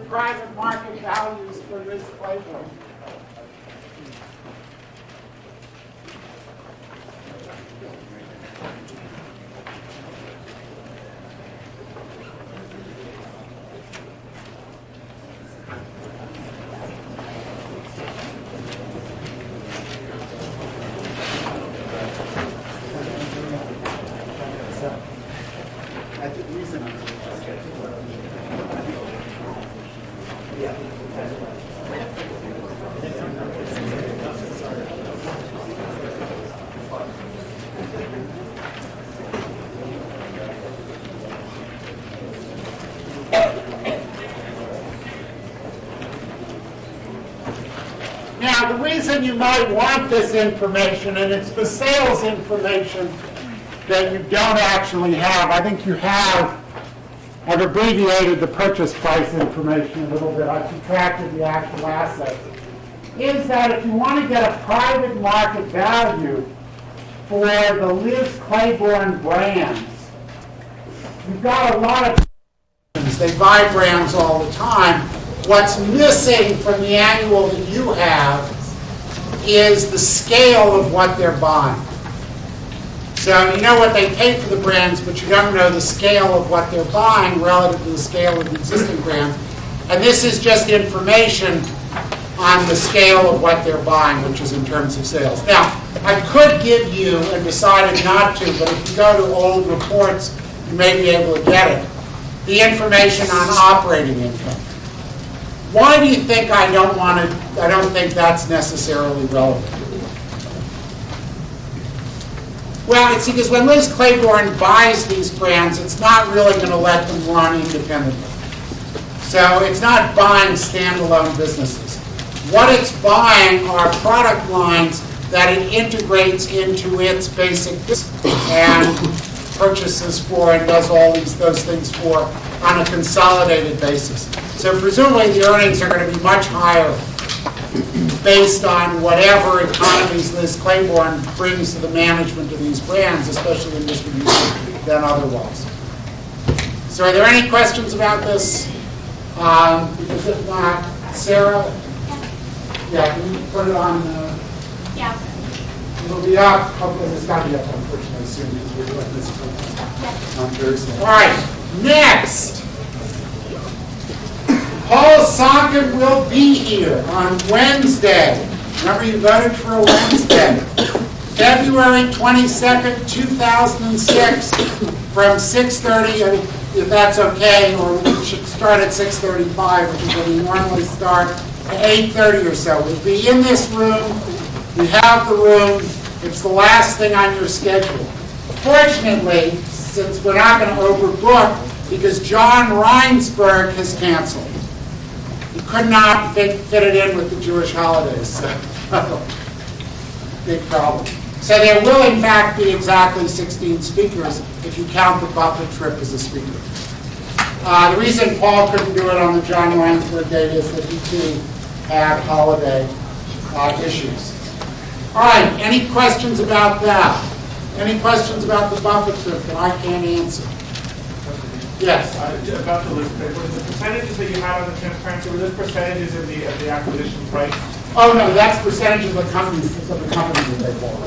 private market values for Liz Clairborne. Now, the reason you might want this information, and it's the sales information that you don't actually have. I think you have, I've abbreviated the purchase price information a little bit. I've subtracted the actual assets. Is that if you want to get a private market value for the Liz Clairborne brands, you've got a lot of brands. They buy brands all the time. What's missing from the annual that you have is the scale of what they're buying. So you know what they pay for the brands, but you don't know the scale of what they're buying relative to the scale of the existing brands. And this is just information on the scale of what they're buying, which is in terms of sales. Now, I could give you, and decided not to, but if you go to old reports, you may be able to get it, the information on operating income. Why do you think I don't think that's necessarily relevant? Well, it's because when Liz Clairborne buys these brands, it's not really going to let them run independently. So it's not buying standalone businesses. What it's buying are product lines that it integrates into its basic business and purchases for and does all those things for on a consolidated basis. So presumably the earnings are going to be much higher based on whatever economies Liz Clairborne brings to the management of these brands, especially in distribution, than otherwise. So are there any questions about this? Because if not, Sarah? Yeah, can you put it on? Yeah. It'll be up. Hopefully it's got to be up, unfortunately, soon because we're doing this on Thursday. All right, next. Paul Sonkin will be here on Wednesday. Remember, you voted for a Wednesday. February 22nd, 2006, from 6:30, if that's okay, or we should start at 6:35, which is when we normally start, to 8:30 or so. We'll be in this room. We have the room. It's the last thing on your schedule. Fortunately, since we're not going to overbook, because John Reinsberg has canceled. He could not fit it in with the Jewish holidays. So big problem. So there will, in fact, be exactly 16 speakers if you count the Buffett trip as a speaker. The reason Paul couldn't do it on the John Reinsberg date is that he too had holiday issues. All right, any questions about that? Any questions about the Buffett trip that I can't answer? Yes. About the list, the percentages that you had on the transparency, were those percentages of the acquisition price? Oh no, that's percentages of the companies that they bought.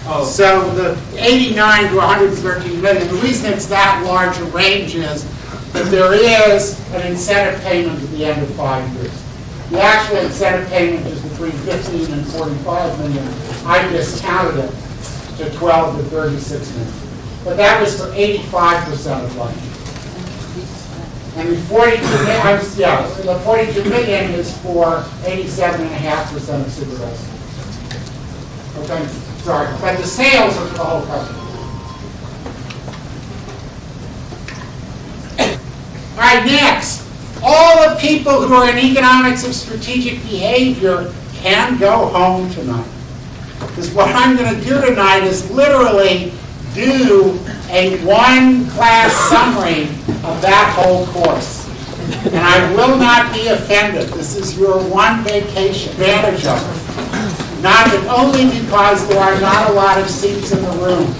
Oh. So the 89 to 113 million. The reason it's that large a range is that there is an incentive payment at the end of 5 years. The actual incentive payment is between 15 and 45 million. I discounted it to 12 to 36 million. But that was for 85% of life. And the 42 million is for 87.5% of cigarettes. Okay, sorry, but the sales are for the whole company. All right, next. All the people who are in economics of strategic behavior can go home tonight. Because what I'm going to do tonight is literally do a one-class summary of that whole course. And I will not be offended. This is your one vacation. Advantage of it. Not only because there are not a lot of seats in the room.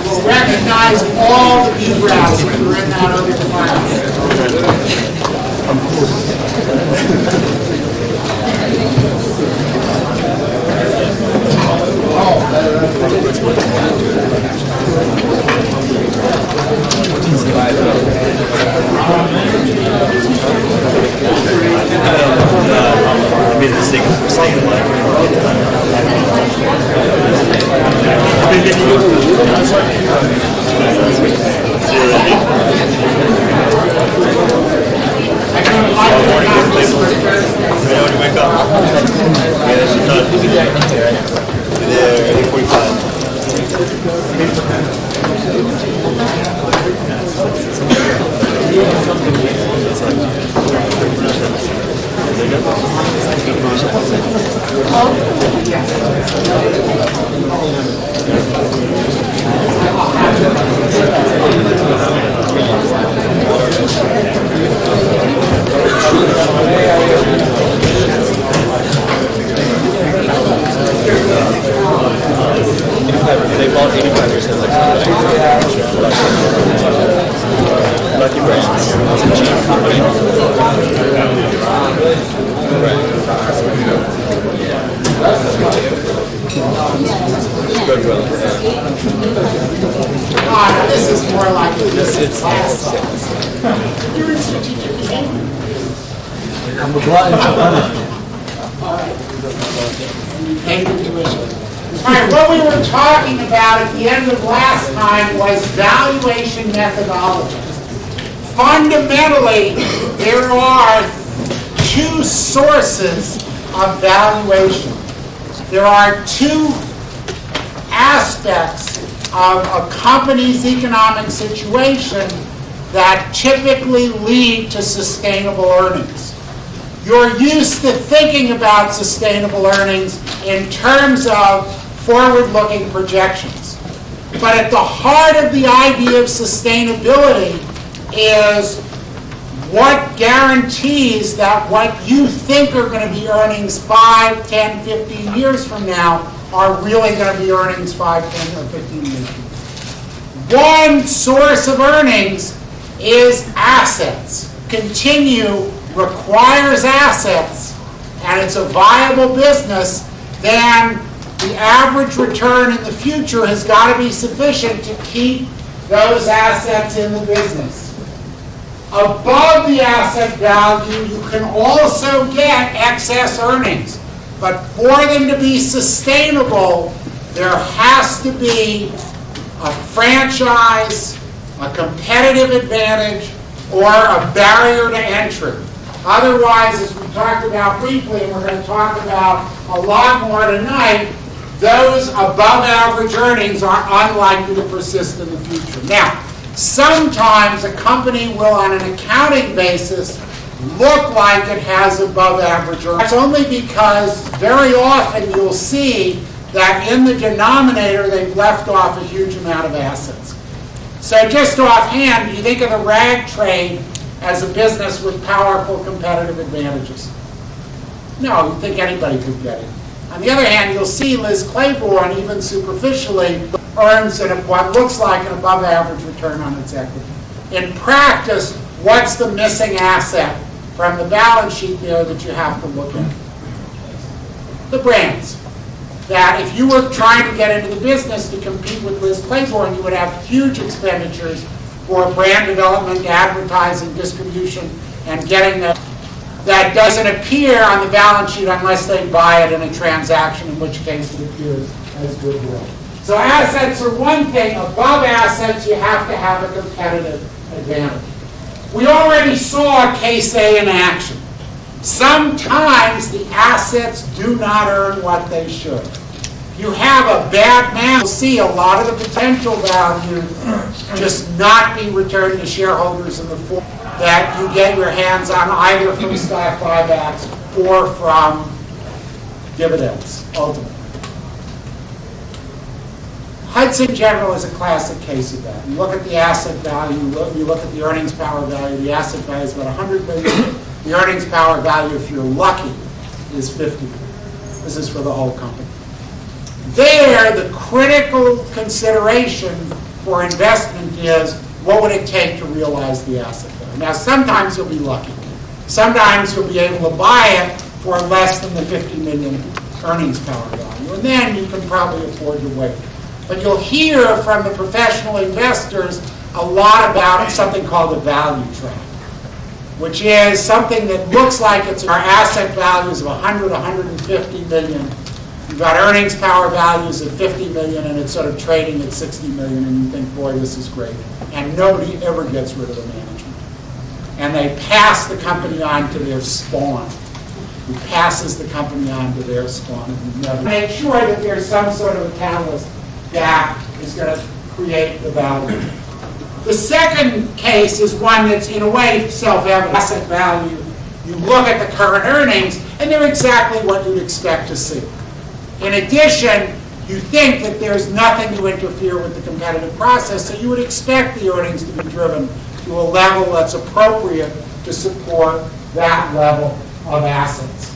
We'll recognize all the I made a mistake of saying They bought 85% Lucky Brands. It's a cheap company. This is more like this class size. You're in strategic behavior. I'm obliged to punish All right, what we were talking about at the end of last time was valuation methodology. Fundamentally, there are two sources of valuation. There are two aspects of a company's economic situation that typically lead to sustainable earnings. You're used to thinking about sustainable earnings in terms of forward-looking projections. But at the heart of the idea of sustainability is what guarantees that what you think are going to be earnings 5, 10, 15 years from now are really going to be earnings 5, 10, or 15 years from now. One source of earnings is assets. Continue requires assets, and it's a viable business, then the average return in the future has got to be sufficient to keep those assets in the business. Above the asset value, you can also get excess earnings. But for them to be sustainable, there has to be a franchise, a competitive advantage, or a barrier to entry. Otherwise, as we talked about briefly, and we're going to talk about a lot more tonight, those above average earnings are unlikely to persist in the future. Now, sometimes a company will, on an accounting basis, look like it has above average earnings. That's only because very often you'll see that in the denominator they've left off a huge amount of assets. So just offhand, you think of the rag trade as a business with powerful competitive advantages. No, you think anybody could get it. On the other hand, you'll see Liz Clairborne, even superficially, earns what looks like an above average return on its equity. In practice, what's the missing asset from the balance sheet there that you have to look at? The brands. That if you were trying to get into the business to compete with Liz Clairborne, you would have huge expenditures for brand development, advertising, distribution, and getting that. That doesn't appear on the balance sheet unless they buy it in a transaction, in which case it appears as goodwill. So assets are one thing. Above assets, you have to have a competitive advantage. We already saw case A in action. Sometimes the assets do not earn what they should. You have a bad man, you'll see a lot of the potential value just not be returned to shareholders in the form that you get your hands on either from stock buybacks or from dividends, ultimately. Hudson General is a classic case of that. You look at the asset value, you look at the earnings power value, the asset value is about $100 million. The earnings power value, if you're lucky, is $50 million. This is for the whole company. There, the critical consideration for investment is what would it take to realize the asset value. Now, sometimes you'll be lucky. Sometimes you'll be able to buy it for less than the $50 million earnings power value, and then you can probably afford to wait. But you'll hear from the professional investors a lot about something called a value trap, which is something that looks like it's our asset values of 100, 150 million. You've got earnings power values of 50 million, and it's sort of trading at 60 million, and you think, boy, this is great. And nobody ever gets rid of the management. And they pass the company on to their spawn. Who passes the company on to their spawn, and you never make sure that there's some sort of a catalyst that is going to create the value. The second case is one that's in a way self-evident. Asset value, you look at the current earnings, and they're exactly what you'd expect to see. In addition, you think that there's nothing to interfere with the competitive process, so you would expect the earnings to be driven to a level that's appropriate to support that level of assets.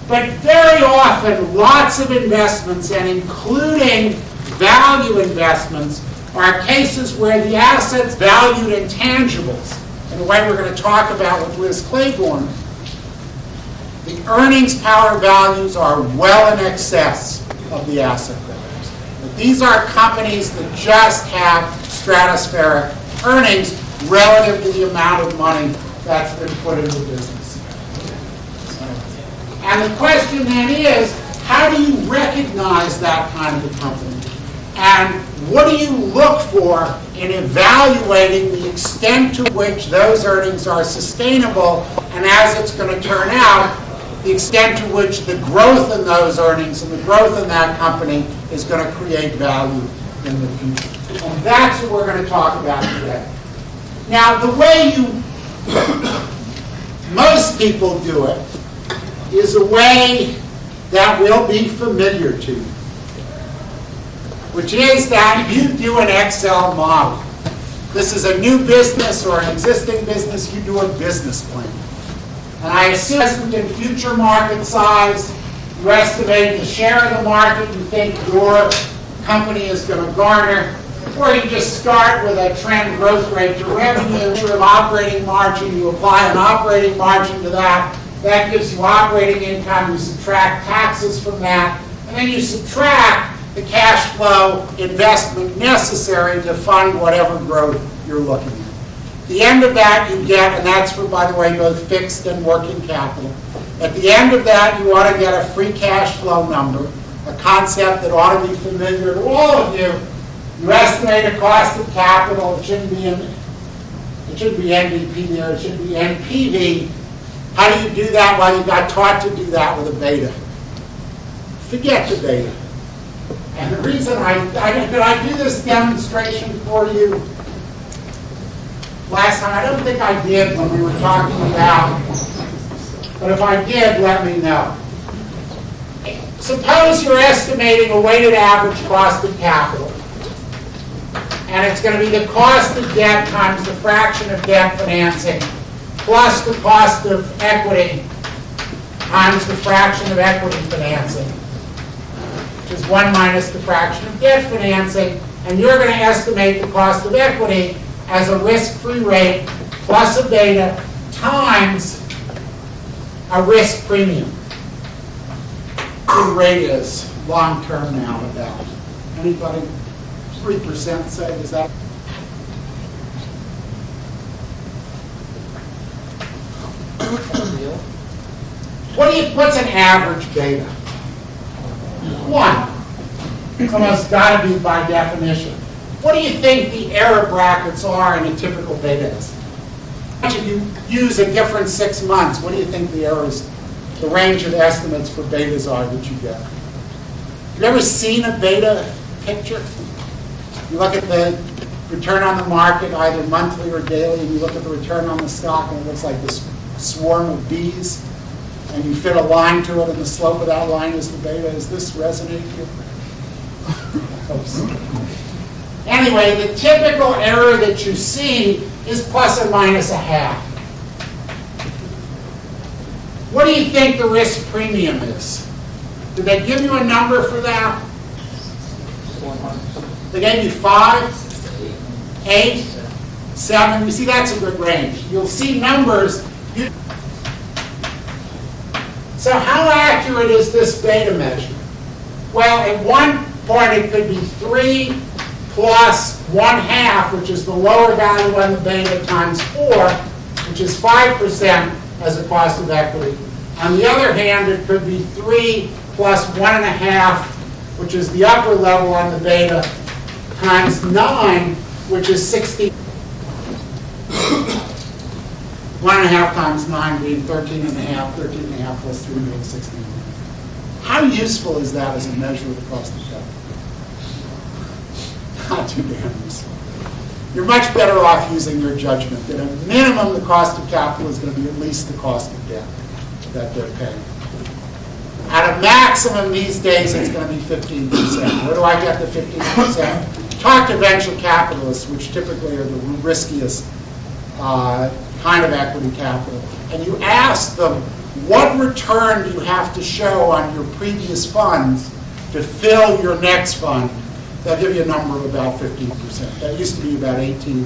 But very often, lots of investments, and including value investments, are cases where the assets valued intangibles, in the way we're going to talk about with Liz Clairborne, the earnings power values are well in excess of the asset values. But these are companies that just have stratospheric earnings relative to the amount of money that's been put into business. And the question then is, how do you recognize that kind of a company? And what do you look for in evaluating the extent to which those earnings are sustainable, and as it's going to turn out, the extent to which the growth in those earnings and the growth in that company is going to create value in the future? And that's what we're going to talk about today. Now, the way most people do it is a way that will be familiar to you, which is that you do an Excel model. This is a new business or an existing business, you do a business plan. And I assume in future market size, you estimate the share of the market you think your company is going to garner, or you just start with a trend growth rate to revenue, of operating margin, you apply an operating margin to that. That gives you operating income, you subtract taxes from that, and then you subtract the cash flow investment necessary to fund whatever growth you're looking at. The end of that you get, and that's for, by the way, both fixed and working capital. At the end of that, you ought to get a free cash flow number, a concept that ought to be familiar to all of you. You estimate a cost of capital. It shouldn't be NDP there. It should be NPV. How do you do that? Well, you got taught to do that with a beta. Forget the beta. And the reason did I do this demonstration for you last time? I don't think I did when we were talking about, but if I did, let me know. Suppose you're estimating a weighted average cost of capital, and it's going to be the cost of debt times the fraction of debt financing plus the cost of equity times the fraction of equity financing, which is 1 minus the fraction of debt financing, and you're going to estimate the cost of equity as a risk-free rate plus a beta times a risk premium. The rate is long-term now about. Anybody? 3% say, is that? What's an average beta? 1. It's almost got to be by definition. What do you think the error brackets are in a typical beta estimate? If you use a different 6 months, what do you think the errors, the range of estimates for betas are that you get? Have you ever seen a beta picture? You look at the return on the market, either monthly or daily, and you look at the return on the stock, and it looks like this swarm of bees, and you fit a line to it, and the slope of that line is the beta. Does this resonate here? Anyway, the typical error that you see is plus or minus a half. What do you think the risk premium is? Did they give you a number for that? They gave you 5, 8, 7. You see, that's a good range. You'll see numbers. So how accurate is this beta measure? Well, at one point it could be 3 plus 1/2, which is the lower value on the beta, times 4, which is 5% as a cost of equity. On the other hand, it could be 3 plus 1.5, which is the upper level on the beta, times 9, which is 60. 1.5 times 9 being 13.5, 13.5 plus 3 being 16. How useful is that as a measure of the cost of capital? Not too damn useful. You're much better off using your judgment that at minimum the cost of capital is going to be at least the cost of debt that they're paying. At a maximum these days, it's going to be 15%. Where do I get the 15%? Talk to venture capitalists, which typically are the riskiest kind of equity capital, and you ask them, what return do you have to show on your previous funds to fill your next fund? They'll give you a number of about 15%. That used to be about 18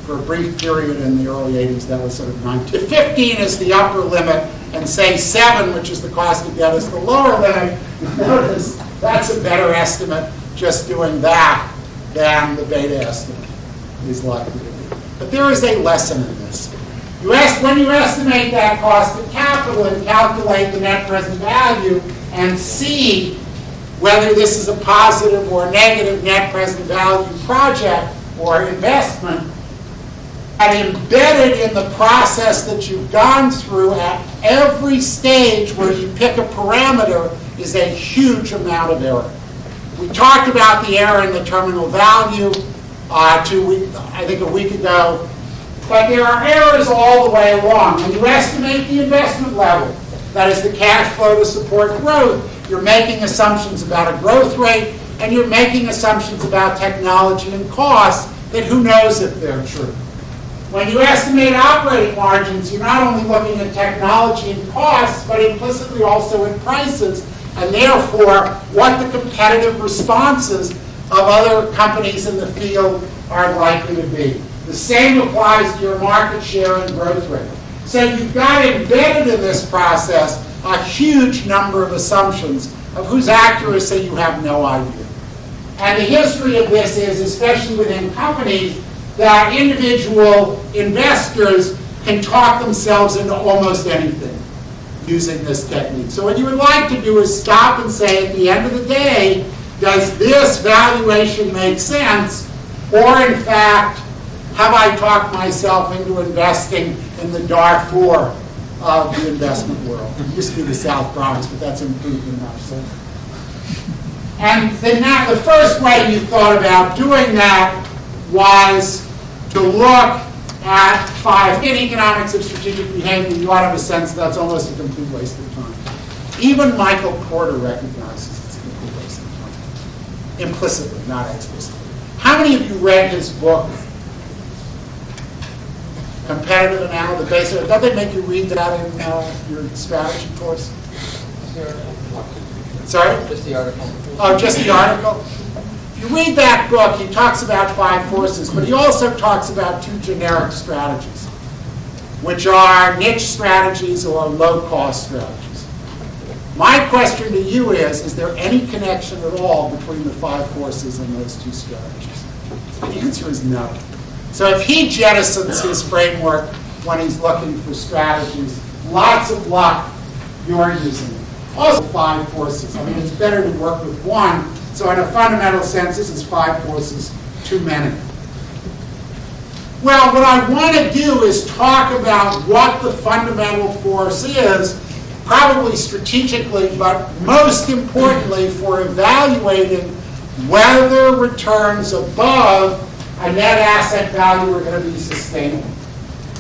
for a brief period in the early 80s. That was sort of 19. If 15 is the upper limit, and say 7, which is the cost of debt, is the lower limit, notice that's a better estimate just doing that than the beta estimate is likely to be. But there is a lesson in this. When you estimate that cost of capital and calculate the net present value and see whether this is a positive or negative net present value project or investment, and embedded in the process that you've gone through at every stage where you pick a parameter is a huge amount of error. We talked about the error in the terminal value I think a week ago, but there are errors all the way along. When you estimate the investment level, that is the cash flow to support growth, you're making assumptions about a growth rate, and you're making assumptions about technology and costs that who knows if they're true. When you estimate operating margins, you're not only looking at technology and costs, but implicitly also at prices, and therefore what the competitive responses of other companies in the field are likely to be. The same applies to your market share and growth rate. So you've got embedded in this process a huge number of assumptions of whose accuracy you have no idea. And the history of this is, especially within companies, that individual investors can talk themselves into almost anything using this technique. So what you would like to do is stop and say, at the end of the day, does this valuation make sense? Or in fact, have I talked myself into investing in the Darfur of the investment world? It used to be the South Bronx, but that's improved enough. So. And then the first way you thought about doing that was to look at 5. In economics of strategic behavior, you ought to have a sense that's almost a complete waste of time. Even Michael Porter recognizes it's a complete waste of time. Implicitly, not explicitly. How many of you read his book, Competitive Analysis? Don't they make you read that in your strategy course? Sorry? Just the article. Oh, just the article? If you read that book, he talks about 5 forces, but he also talks about 2 generic strategies, which are niche strategies or low-cost strategies. My question to you is there any connection at all between the 5 forces and those 2 strategies? The answer is no. So if he jettisons his framework when he's looking for strategies, lots of luck, you're using it. Also 5 forces. I mean, it's better to work with one. So in a fundamental sense, this is 5 forces too many. Well, what I want to do is talk about what the fundamental force is, probably strategically, but most importantly for evaluating whether returns above a net asset value are going to be sustainable.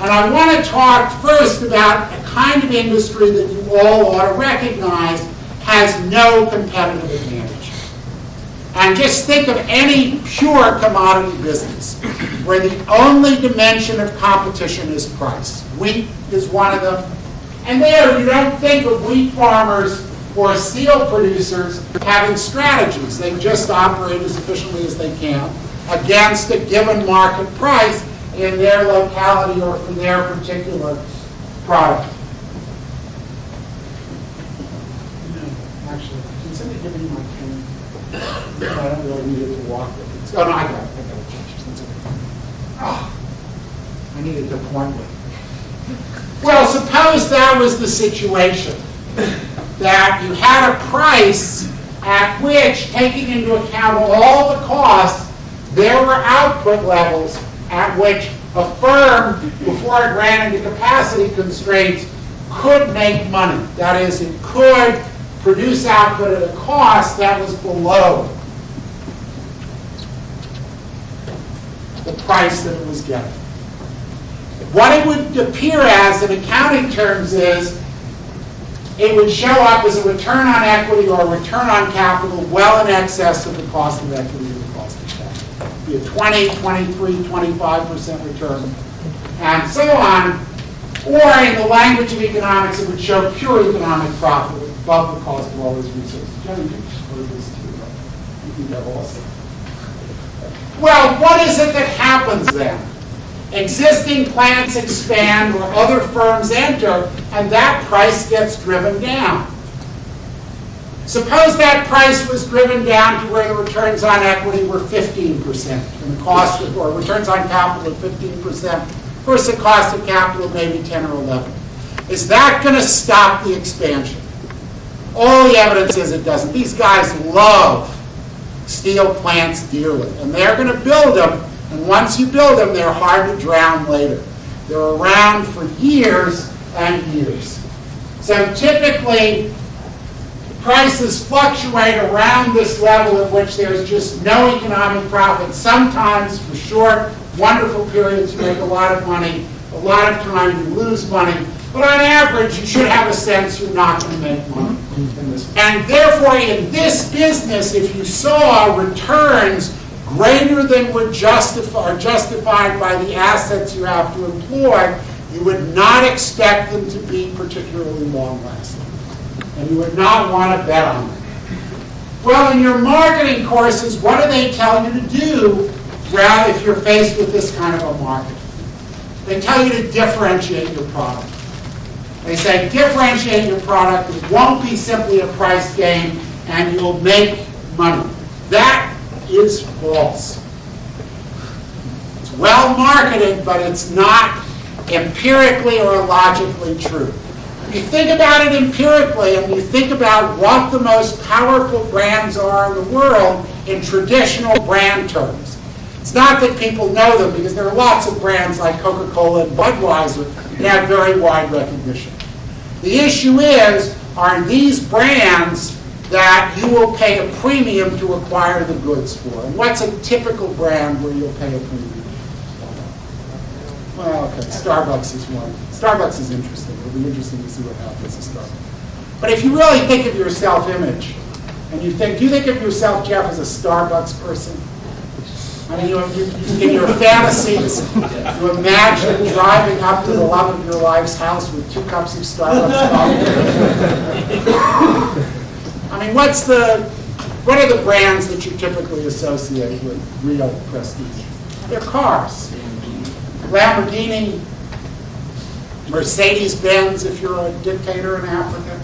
And I want to talk first about a kind of industry that you all ought to recognize has no competitive advantage. And just think of any pure commodity business where the only dimension of competition is price. Wheat is one of them. And there you don't think of wheat farmers or steel producers having strategies. They just operate as efficiently as they can against a given market price in their locality or for their particular product. Actually, can somebody give me my pen? I don't really need it to walk with it. Oh, no, I got it. I needed to point with. Well, suppose that was the situation, that you had a price at which, taking into account all the costs, there were output levels at which a firm, before it ran into capacity constraints, could make money. That is, it could produce output at a cost that was below the price that it was getting. What it would appear as in accounting terms is it would show up as a return on equity or a return on capital well in excess of the cost of equity or the cost of capital. Be a 20, 23, 25% return, and so on. Or in the language of economics, it would show pure economic profit above the cost of all those resources. Johnny, you heard this too, right? You think that also. Well, what is it that happens then? Existing plants expand or other firms enter, and that price gets driven down. Suppose that price was driven down to where the returns on equity were 15%, and the cost of, or returns on capital of 15%, versus the cost of capital maybe 10 or 11. Is that going to stop the expansion? All the evidence is it doesn't. These guys love steel plants dearly, and they're going to build them. And once you build them, they're hard to drown later. They're around for years and years. So typically, prices fluctuate around this level at which there's just no economic profit. Sometimes, for short, wonderful periods, you make a lot of money. A lot of time, you lose money. But on average, you should have a sense you're not going to make money in this. And therefore, in this business, if you saw returns greater than were justified by the assets you have to employ, you would not expect them to be particularly long-lasting. And you would not want to bet on them. Well, in your marketing courses, what do they tell you to do, well, if you're faced with this kind of a market? They tell you to differentiate your product. They say differentiate your product. It won't be simply a price game, and you'll make money. That is false. It's well marketed, but it's not empirically or logically true. If you think about it empirically, and you think about what the most powerful brands are in the world in traditional brand terms, it's not that people know them, because there are lots of brands like Coca-Cola and Budweiser that have very wide recognition. The issue is, are these brands that you will pay a premium to acquire the goods for? And what's a typical brand where you'll pay a premium? Well, okay, Starbucks is one. Starbucks is interesting. It'll be interesting to see what happens to Starbucks. But if you really think of your self-image, and you think, do you think of yourself, Jeff, as a Starbucks person? I mean, in your fantasies, you imagine driving up to the love of your life's house with 2 cups of Starbucks coffee. I mean, what are the brands that you typically associate with real prestige? They're cars. Lamborghini, Mercedes-Benz if you're a dictator in Africa.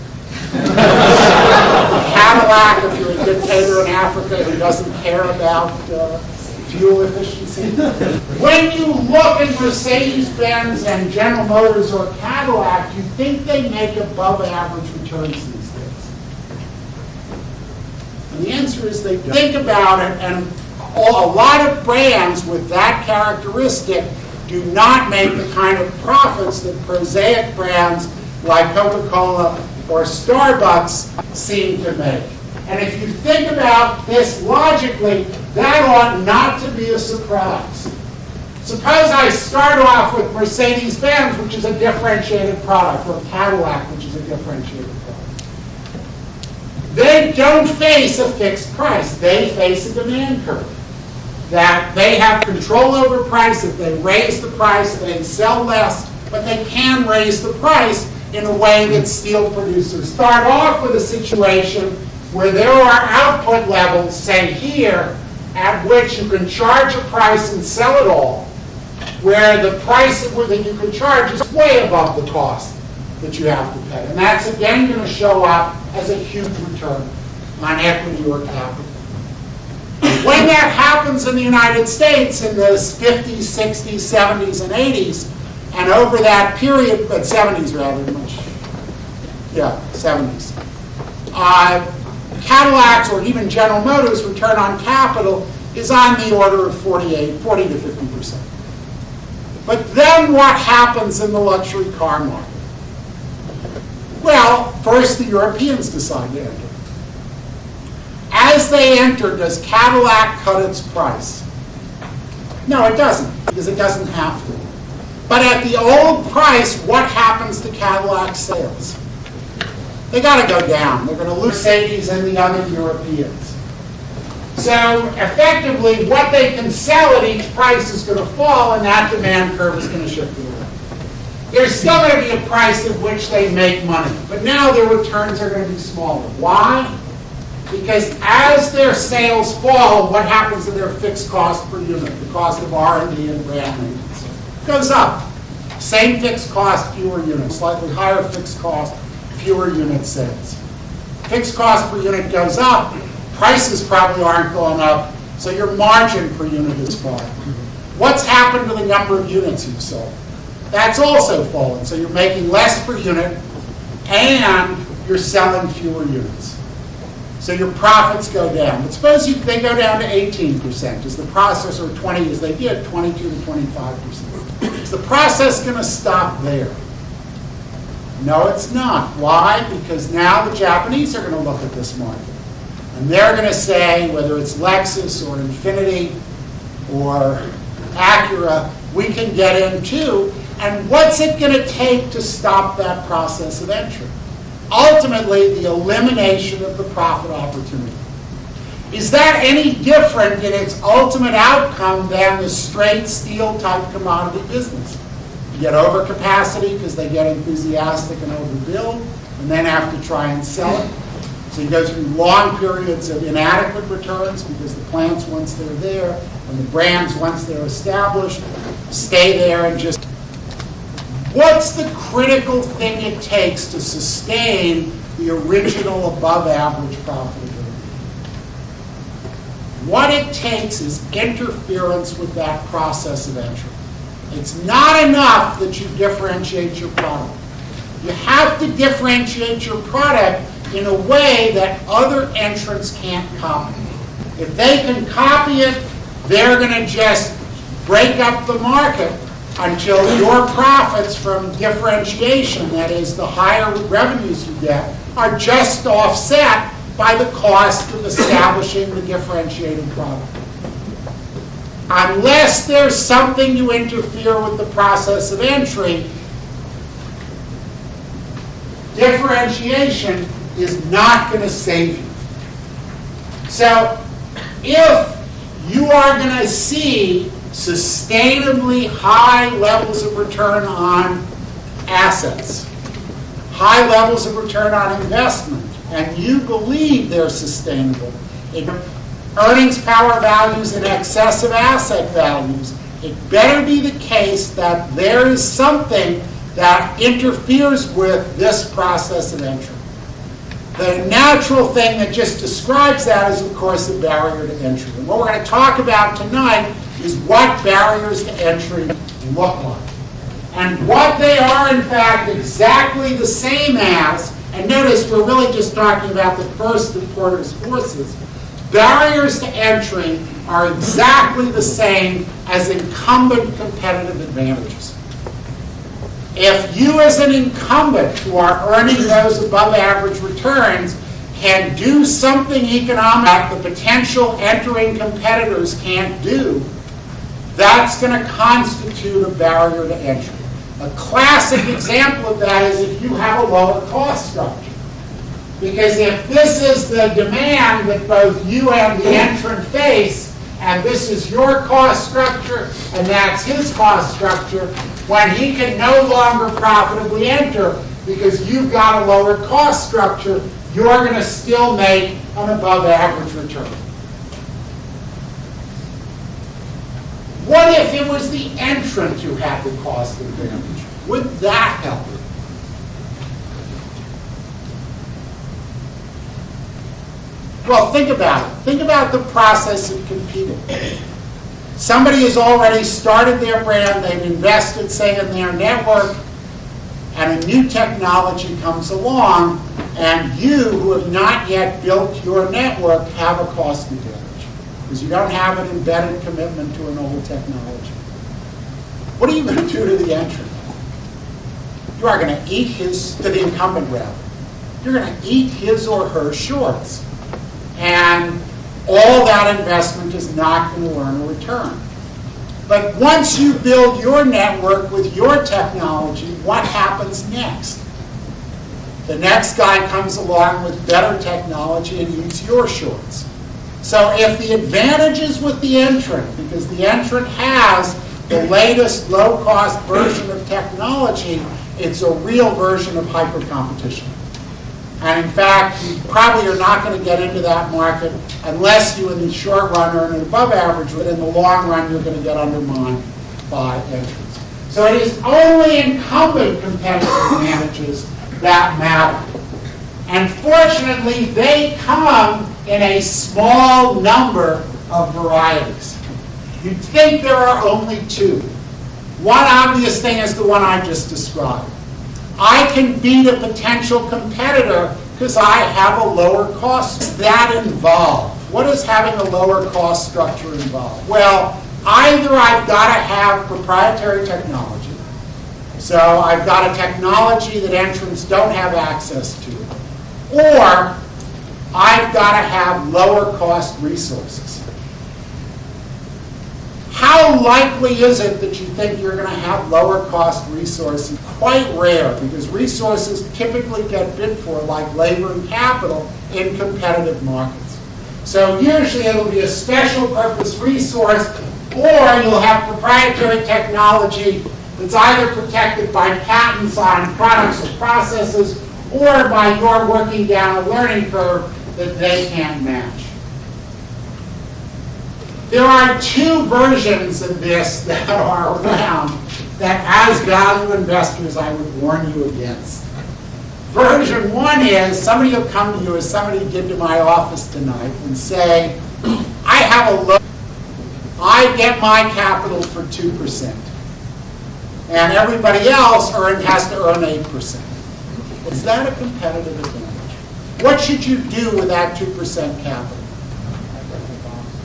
Cadillac if you're a dictator in Africa who doesn't care about fuel efficiency. When you look at Mercedes-Benz and General Motors or Cadillac, you think they make above average returns these days. And the answer is they don't. Think about it, and a lot of brands with that characteristic do not make the kind of profits that prosaic brands like Coca-Cola or Starbucks seem to make. And if you think about this logically, that ought not to be a surprise. Suppose I start off with Mercedes-Benz, which is a differentiated product, or Cadillac, which is a differentiated product. They don't face a fixed price. They face a demand curve. That they have control over price. If they raise the price, they sell less, but they can raise the price in a way that steel producers start off with a situation where there are output levels, say here, at which you can charge a price and sell it all, where the price that you can charge is way above the cost that you have to pay. And that's again going to show up as a huge return on equity or capital. When that happens in the United States in the 50s, 60s, 70s, and 80s, and over that period, but 70s rather much, yeah, 70s, Cadillac's or even General Motors' return on capital is on the order of 40 to 50%. But then what happens in the luxury car market? Well, first the Europeans decide to enter. As they enter, does Cadillac cut its price? No, it doesn't, because it doesn't have to. But at the old price, what happens to Cadillac sales? They got to go down. They're going to lose Mercedes and the other Europeans. So effectively, what they can sell at each price is going to fall, and that demand curve is going to shift it around. There's still going to be a price at which they make money, but now their returns are going to be smaller. Why? Because as their sales fall, what happens to their fixed cost per unit? The cost of R&D and brand maintenance goes up. Same fixed cost, fewer units. Slightly higher fixed cost, fewer unit sales. Fixed cost per unit goes up. Prices probably aren't going up, so your margin per unit is falling. What's happened to the number of units you've sold? That's also fallen. So you're making less per unit, and you're selling fewer units. So your profits go down. But suppose they go down to 18%. Is the process, or 20 as they did, 22 to 25%. Is the process going to stop there? No, it's not. Why? Because now the Japanese are going to look at this market. And they're going to say, whether it's Lexus or Infiniti or Acura, we can get in too. And what's it going to take to stop that process of entry? Ultimately, the elimination of the profit opportunity. Is that any different in its ultimate outcome than the straight steel type commodity business? You get overcapacity because they get enthusiastic and overbuild, and then have to try and sell it. So you go through long periods of inadequate returns because the plants, once they're there, and the brands, once they're established, stay there and just... What's the critical thing it takes to sustain the original above-average profitability? What it takes is interference with that process of entry. It's not enough that you differentiate your product. You have to differentiate your product in a way that other entrants can't copy. If they can copy it, they're going to just break up the market until your profits from differentiation, that is the higher revenues you get, are just offset by the cost of establishing the differentiated product. Unless there's something to interfere with the process of entry, differentiation is not going to save you. So if you are going to see sustainably high levels of return on assets, high levels of return on investment, and you believe they're sustainable, earnings power values in excess of asset values, it better be the case that there is something that interferes with this process of entry. The natural thing that just describes that is, of course, a barrier to entry. And what we're going to talk about tonight is what barriers to entry look like. And what they are, in fact, exactly the same as, and notice we're really just talking about the first of Porter's forces, barriers to entry are exactly the same as incumbent competitive advantages. If you as an incumbent who are earning those above average returns can do something economic that the potential entering competitors can't do, that's going to constitute a barrier to entry. A classic example of that is if you have a lower cost structure. Because if this is the demand that both you and the entrant face, and this is your cost structure, and that's his cost structure, when he can no longer profitably enter because you've got a lower cost structure, you're going to still make an above average return. What if it was the entrant who had the cost advantage? Would that help? Well, think about it. Think about the process of competing. Somebody has already started their brand, they've invested, say, in their network, and a new technology comes along, and you, who have not yet built your network, have a cost advantage, because you don't have an embedded commitment to an old technology. What are you going to do to the entrant? You are going to eat to the incumbent rather. You're going to eat his or her shorts. And all that investment is not going to earn a return. But once you build your network with your technology, what happens next? The next guy comes along with better technology and eats your shorts. So if the advantage is with the entrant, because the entrant has the latest low-cost version of technology, it's a real version of hyper-competition. And in fact, you probably are not going to get into that market unless you, in the short run, earn an above average, but in the long run, you're going to get undermined by entrants. So it is only incumbent competitive advantages that matter. And fortunately, they come in a small number of varieties. You'd think there are only two. One obvious thing is the one I just described. I can beat a potential competitor because I have a lower cost. What does that involve? What does having a lower cost structure involve? Well, either I've got to have proprietary technology, so I've got a technology that entrants don't have access to, or I've got to have lower cost resources. How likely is it that you think you're going to have lower cost resources? Quite rare, because resources typically get bid for, like labor and capital, in competitive markets. So usually it'll be a special purpose resource, or you'll have proprietary technology that's either protected by patents on products or processes, or by your working down a learning curve that they can't match. There are two versions of this that are around that, as value investors, I would warn you against. Version one is somebody will come to you, as somebody did to my office tonight, and say, I have a low, I get my capital for 2%, and everybody else has to earn 8%. Is that a competitive advantage? What should you do with that 2% capital?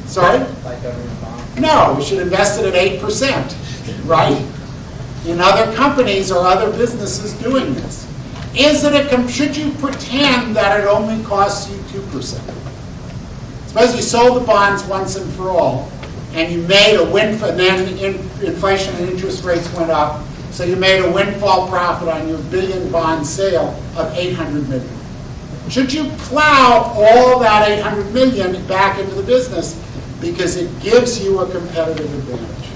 Sorry? Like government bonds? No, we should invest it at 8%, right? In other companies or other businesses doing this. Should you pretend that it only costs you 2%? Suppose you sold the bonds once and for all, and you made a windfall, and then inflation and interest rates went up, so you made a windfall profit on your billion bond sale of $800 million. Should you plow all that $800 million back into the business because it gives you a competitive advantage?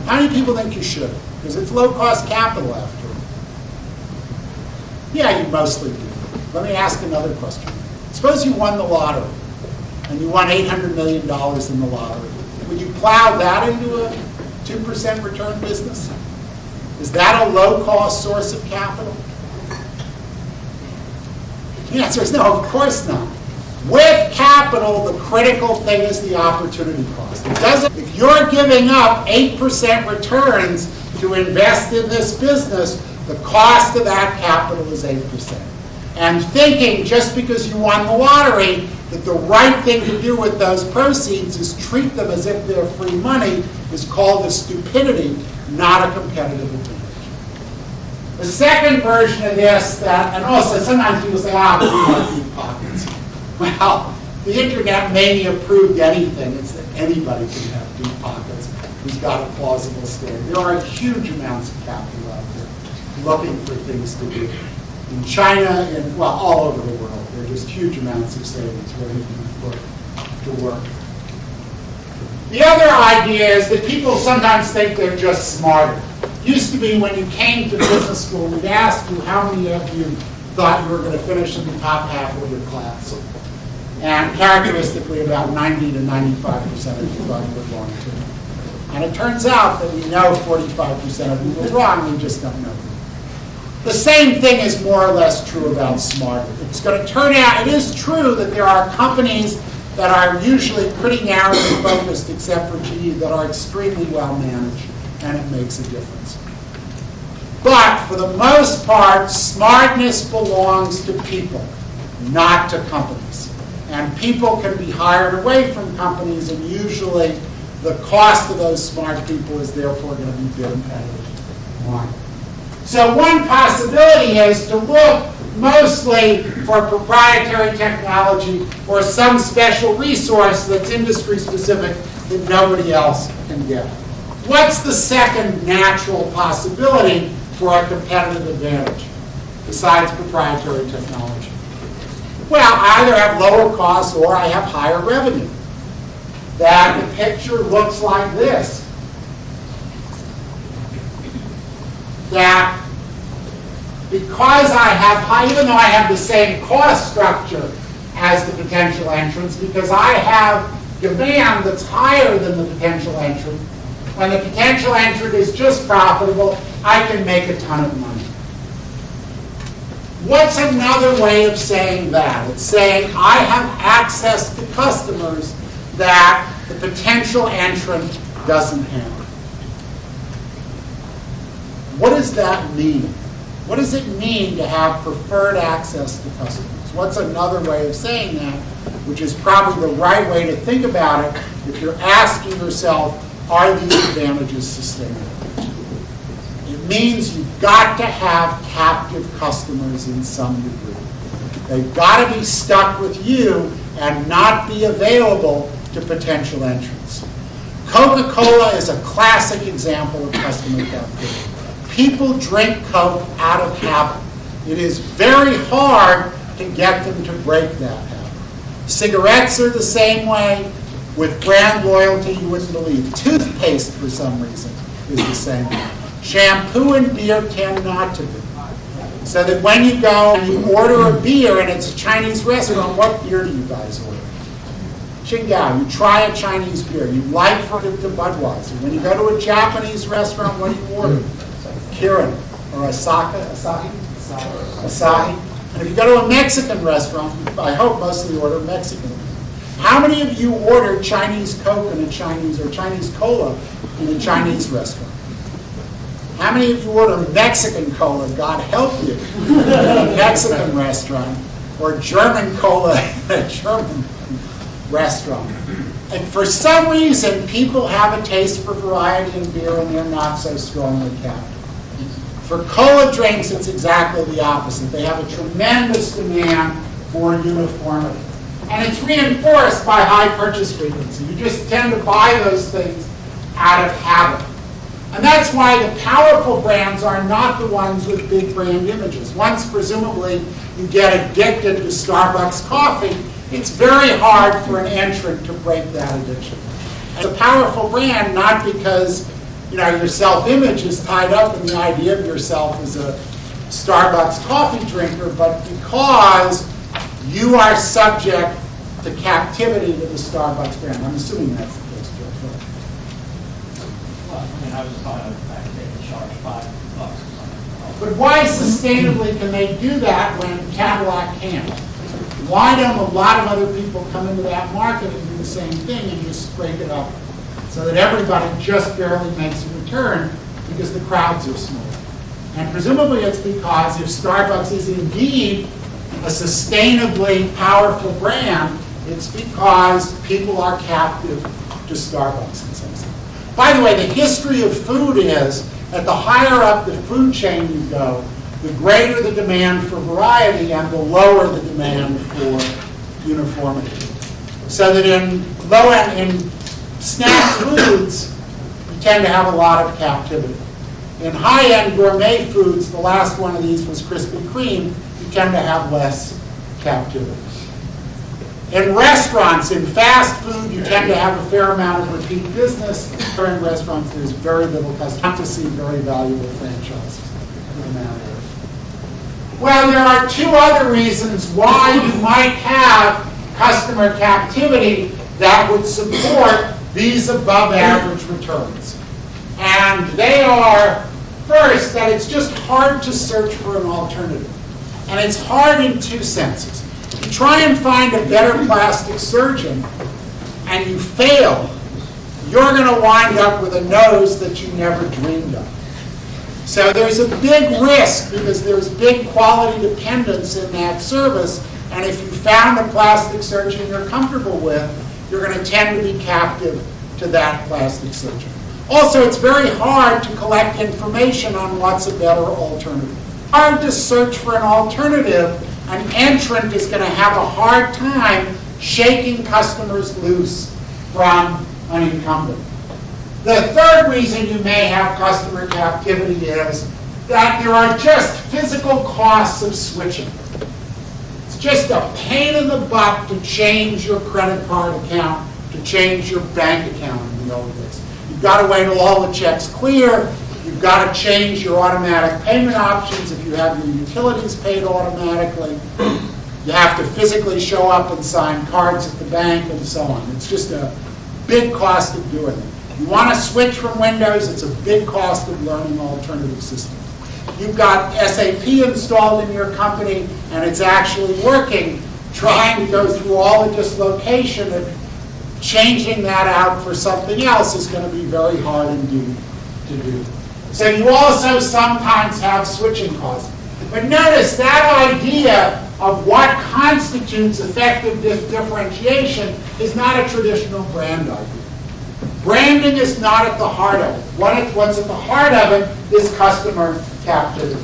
How many people think you should? Because it's low-cost capital after all. Yeah, you mostly do. Let me ask another question. Suppose you won the lottery, and you won $800 million in the lottery. Would you plow that into a 2% return business? Is that a low-cost source of capital? The answer is no, of course not. With capital, the critical thing is the opportunity cost. If you're giving up 8% returns to invest in this business, the cost of that capital is 8%. And thinking just because you won the lottery that the right thing to do with those proceeds is treat them as if they're free money is called a stupidity, not a competitive advantage. The second version of this, and also sometimes people say, we have deep pockets. Well, the internet mania proved anything. It's that anybody can have deep pockets who's got a plausible story. There are huge amounts of capital out there looking for things to do. In China, and well, all over the world, there are just huge amounts of savings where you can put to work. The other idea is that people sometimes think they're just smarter. It used to be when you came to business school, we'd ask you how many of you thought you were going to finish in the top half of your class. And characteristically, about 90 to 95% of you thought you were going to. And it turns out that we know 45% of you were wrong, we just don't know. The same thing is more or less true about smarter. It's going to turn out, it is true that there are companies that are usually pretty narrowly focused, except for GE, that are extremely well managed, and it makes a difference. But for the most part, smartness belongs to people, not to companies. And people can be hired away from companies, and usually the cost of those smart people is therefore going to be bid competitive. So one possibility is to look mostly for proprietary technology or some special resource that's industry specific that nobody else can get. What's the second natural possibility for a competitive advantage besides proprietary technology? Well, I either have lower costs or I have higher revenue. That the picture looks like this. That because I have even though I have the same cost structure as the potential entrants, because I have demand that's higher than the potential entrant, when the potential entrant is just profitable, I can make a ton of money. What's another way of saying that? It's saying I have access to customers that the potential entrant doesn't have. What does that mean? What does it mean to have preferred access to customers? What's another way of saying that, which is probably the right way to think about it if you're asking yourself, are these advantages sustainable? It means you've got to have captive customers in some degree. They've got to be stuck with you and not be available to potential entrants. Coca-Cola is a classic example of customer captivity. People drink Coke out of habit. It is very hard to get them to break that habit. Cigarettes are the same way. With brand loyalty, you wouldn't believe. Toothpaste, for some reason, is the same way. Shampoo and beer tend not to be. So that when you go and you order a beer and it's a Chinese restaurant, what beer do you guys order? Qingdao. You try a Chinese beer. You like for it to Budweiser. When you go to a Japanese restaurant, what do you order? Kirin or Asahi. And if you go to a Mexican restaurant, I hope mostly order Mexican. How many of you ordered Chinese Coke in a Chinese or Chinese Cola in a Chinese restaurant? How many of you order Mexican Cola, God help you, in a Mexican restaurant, or German Cola in a German restaurant? And for some reason, people have a taste for variety in beer and they're not so strongly captive. For cola drinks, it's exactly the opposite. They have a tremendous demand for uniformity. And it's reinforced by high purchase frequency. You just tend to buy those things out of habit. And that's why the powerful brands are not the ones with big brand images. Once, presumably, you get addicted to Starbucks coffee, it's very hard for an entrant to break that addiction. And the powerful brand, not because your self-image is tied up in the idea of yourself as a Starbucks coffee drinker, but because you are subject to captivity to the Starbucks brand. I'm assuming that's the case, George. Well, I was talking about they can charge $5 or something. But why sustainably can they do that when Cadillac can't? Why don't a lot of other people come into that market and do the same thing and just scrape it up so that everybody just barely makes a return because the crowds are small? And presumably it's because if Starbucks is indeed a sustainably powerful brand, it's because people are captive to Starbucks in some sense. By the way, the history of food is that the higher up the food chain you go, the greater the demand for variety and the lower the demand for uniformity. So that in low-end, snack foods, you tend to have a lot of captivity. In high-end gourmet foods, the last one of these was Krispy Kreme, you tend to have less captivity. In restaurants, in fast food, you tend to have a fair amount of repeat business. In restaurants, there's very little custom. Not to see very valuable franchises. Well, there are two other reasons why you might have customer captivity that would support these above average returns. And they are First, that it's just hard to search for an alternative. And it's hard in two senses. You try and find a better plastic surgeon, and you fail, you're going to wind up with a nose that you never dreamed of. So there's a big risk because there's big quality dependence in that service, and if you found a plastic surgeon you're comfortable with, you're going to tend to be captive to that plastic surgeon. Also, it's very hard to collect information on what's a better alternative. Hard to search for an alternative, an entrant is going to have a hard time shaking customers loose from an incumbent. The third reason you may have customer captivity is that there are just physical costs of switching. It's just a pain in the butt to change your credit card account, to change your bank account in the old days. You've got to wait till all the checks clear. You've got to change your automatic payment options if you have your utilities paid automatically. You have to physically show up and sign cards at the bank and so on. It's just a big cost of doing it. You want to switch from Windows, it's a big cost of learning alternative systems. You've got SAP installed in your company and it's actually working. Trying to go through all the dislocation and changing that out for something else is going to be very hard indeed to do. So you also sometimes have switching costs. But notice that idea of what constitutes effective differentiation is not a traditional brand idea. Branding is not at the heart of it. What's at the heart of it is customer captivity.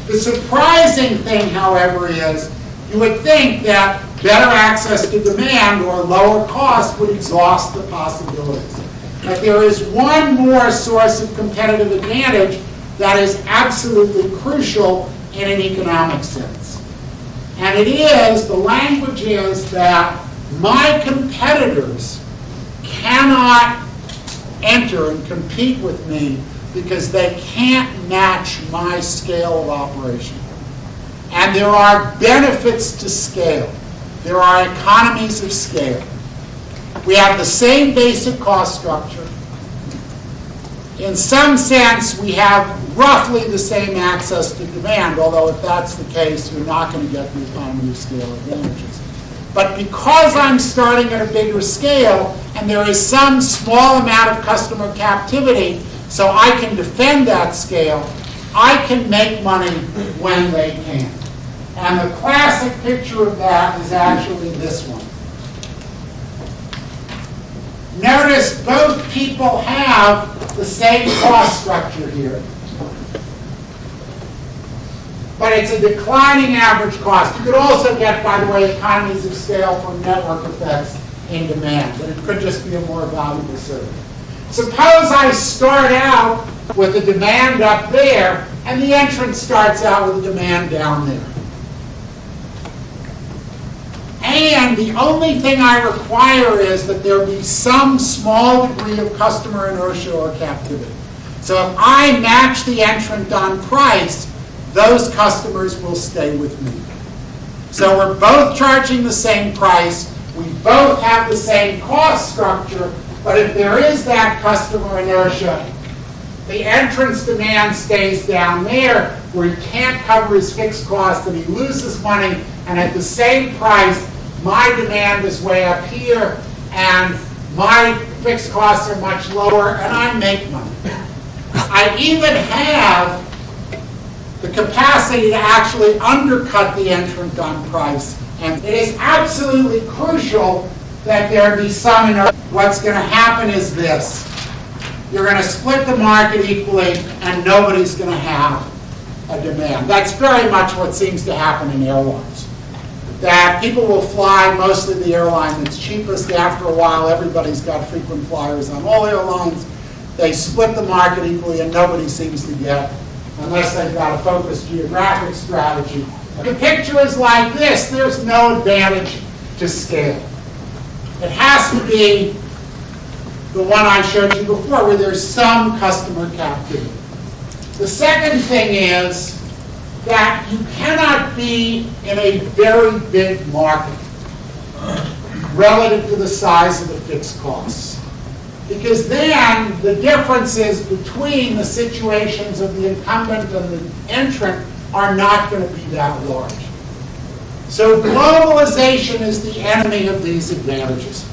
The surprising thing, however, is you would think that better access to demand or lower cost would exhaust the possibilities. But there is one more source of competitive advantage that is absolutely crucial in an economic sense. And it is, the language is that my competitors cannot enter and compete with me because they can't match my scale of operation. And there are benefits to scale. There are economies of scale. We have the same basic cost structure. In some sense, we have roughly the same access to demand, although if that's the case, you're not going to get the economy of scale advantages. But because I'm starting at a bigger scale, and there is some small amount of customer captivity, so I can defend that scale, I can make money when they can. And the classic picture of that is actually this one. Notice both people have the same cost structure here. But it's a declining average cost. You could also get, by the way, economies of scale from network effects in demand, but it could just be a more valuable service. Suppose I start out with a demand up there, and the entrant starts out with a demand down there. And the only thing I require is that there be some small degree of customer inertia or captivity. So if I match the entrant on price, those customers will stay with me. So we're both charging the same price, we both have the same cost structure, but if there is that customer inertia, the entrant's demand stays down there where he can't cover his fixed costs and he loses money, and at the same price, my demand is way up here and my fixed costs are much lower and I make money. I even have the capacity to actually undercut the entrant on price. And it is absolutely crucial that there be some inertia. What's going to happen is this. You're going to split the market equally and nobody's going to have a demand. That's very much what seems to happen in airlines. That people will fly mostly the airline that's cheapest. After a while, everybody's got frequent flyers on all airlines. They split the market equally and nobody seems to get, unless they've got a focused geographic strategy. The picture is like this. There's no advantage to scale. It has to be the one I showed you before, where there's some customer captivity. The second thing is that you cannot be in a very big market relative to the size of the fixed costs. because then the differences between the situations of the incumbent and the entrant are not going to be that large. So globalization is the enemy of these advantages.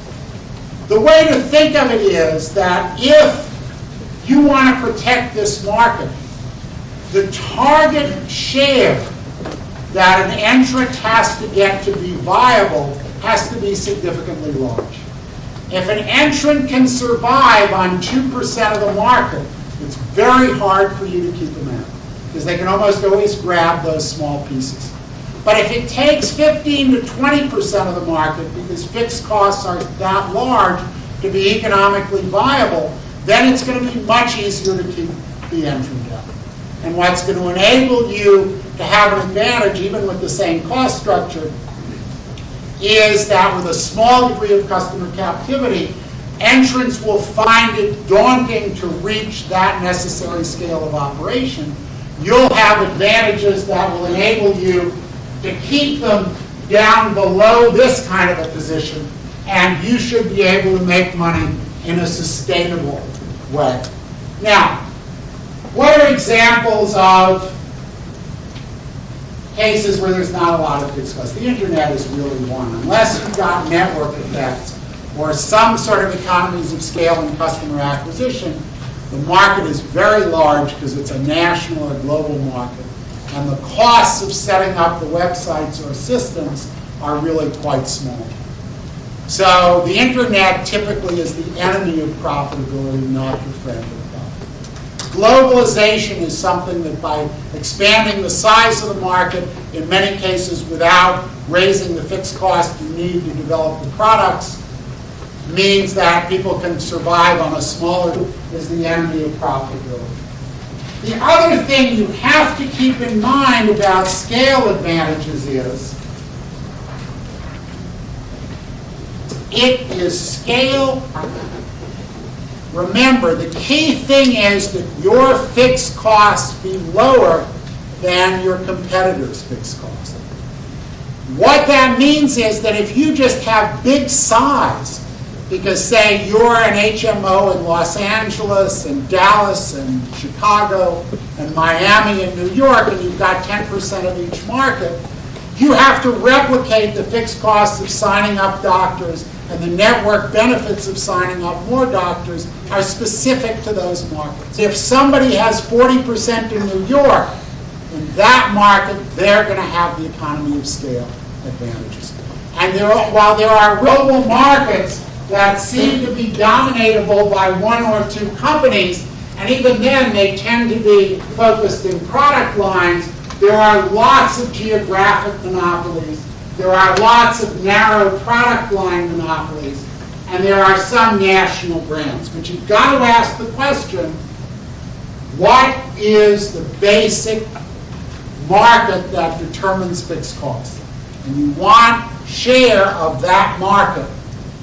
The way to think of it is that if you want to protect this market, the target share that an entrant has to get to be viable has to be significantly large. If an entrant can survive on 2% of the market, it's very hard for you to keep them out, because they can almost always grab those small pieces. But if it takes 15 to 20% of the market, because fixed costs are that large to be economically viable, then it's going to be much easier to keep the entrant out. And what's going to enable you to have an advantage, even with the same cost structure, is that with a small degree of customer captivity, entrants will find it daunting to reach that necessary scale of operation. You'll have advantages that will enable you to keep them down below this kind of a position, and you should be able to make money in a sustainable way. Now, what are examples of cases where there's not a lot of fixed costs? The internet is really one. Unless you've got network effects or some sort of economies of scale in customer acquisition, the market is very large because it's a national or global market. And the costs of setting up the websites or systems are really quite small. So the internet typically is the enemy of profitability, not the friend of profit. Globalization is something that by expanding the size of the market, in many cases without raising the fixed cost you need to develop the products, means that people can survive on a smaller, is the enemy of profitability. The other thing you have to keep in mind about scale advantages is it is scale. Remember, the key thing is that your fixed costs be lower than your competitors' fixed costs. What that means is that if you just have big size, because say you're an HMO in Los Angeles and Dallas and Chicago and Miami and New York, and you've got 10% of each market, you have to replicate the fixed costs of signing up doctors, and the network benefits of signing up more doctors are specific to those markets. If somebody has 40% in New York, in that market, they're going to have the economy of scale advantages. And while there are global markets that seem to be dominatable by one or two companies, and even then they tend to be focused in product lines, there are lots of geographic monopolies, there are lots of narrow product line monopolies, and there are some national brands. But you've got to ask the question, what is the basic market that determines fixed costs? And you want share of that market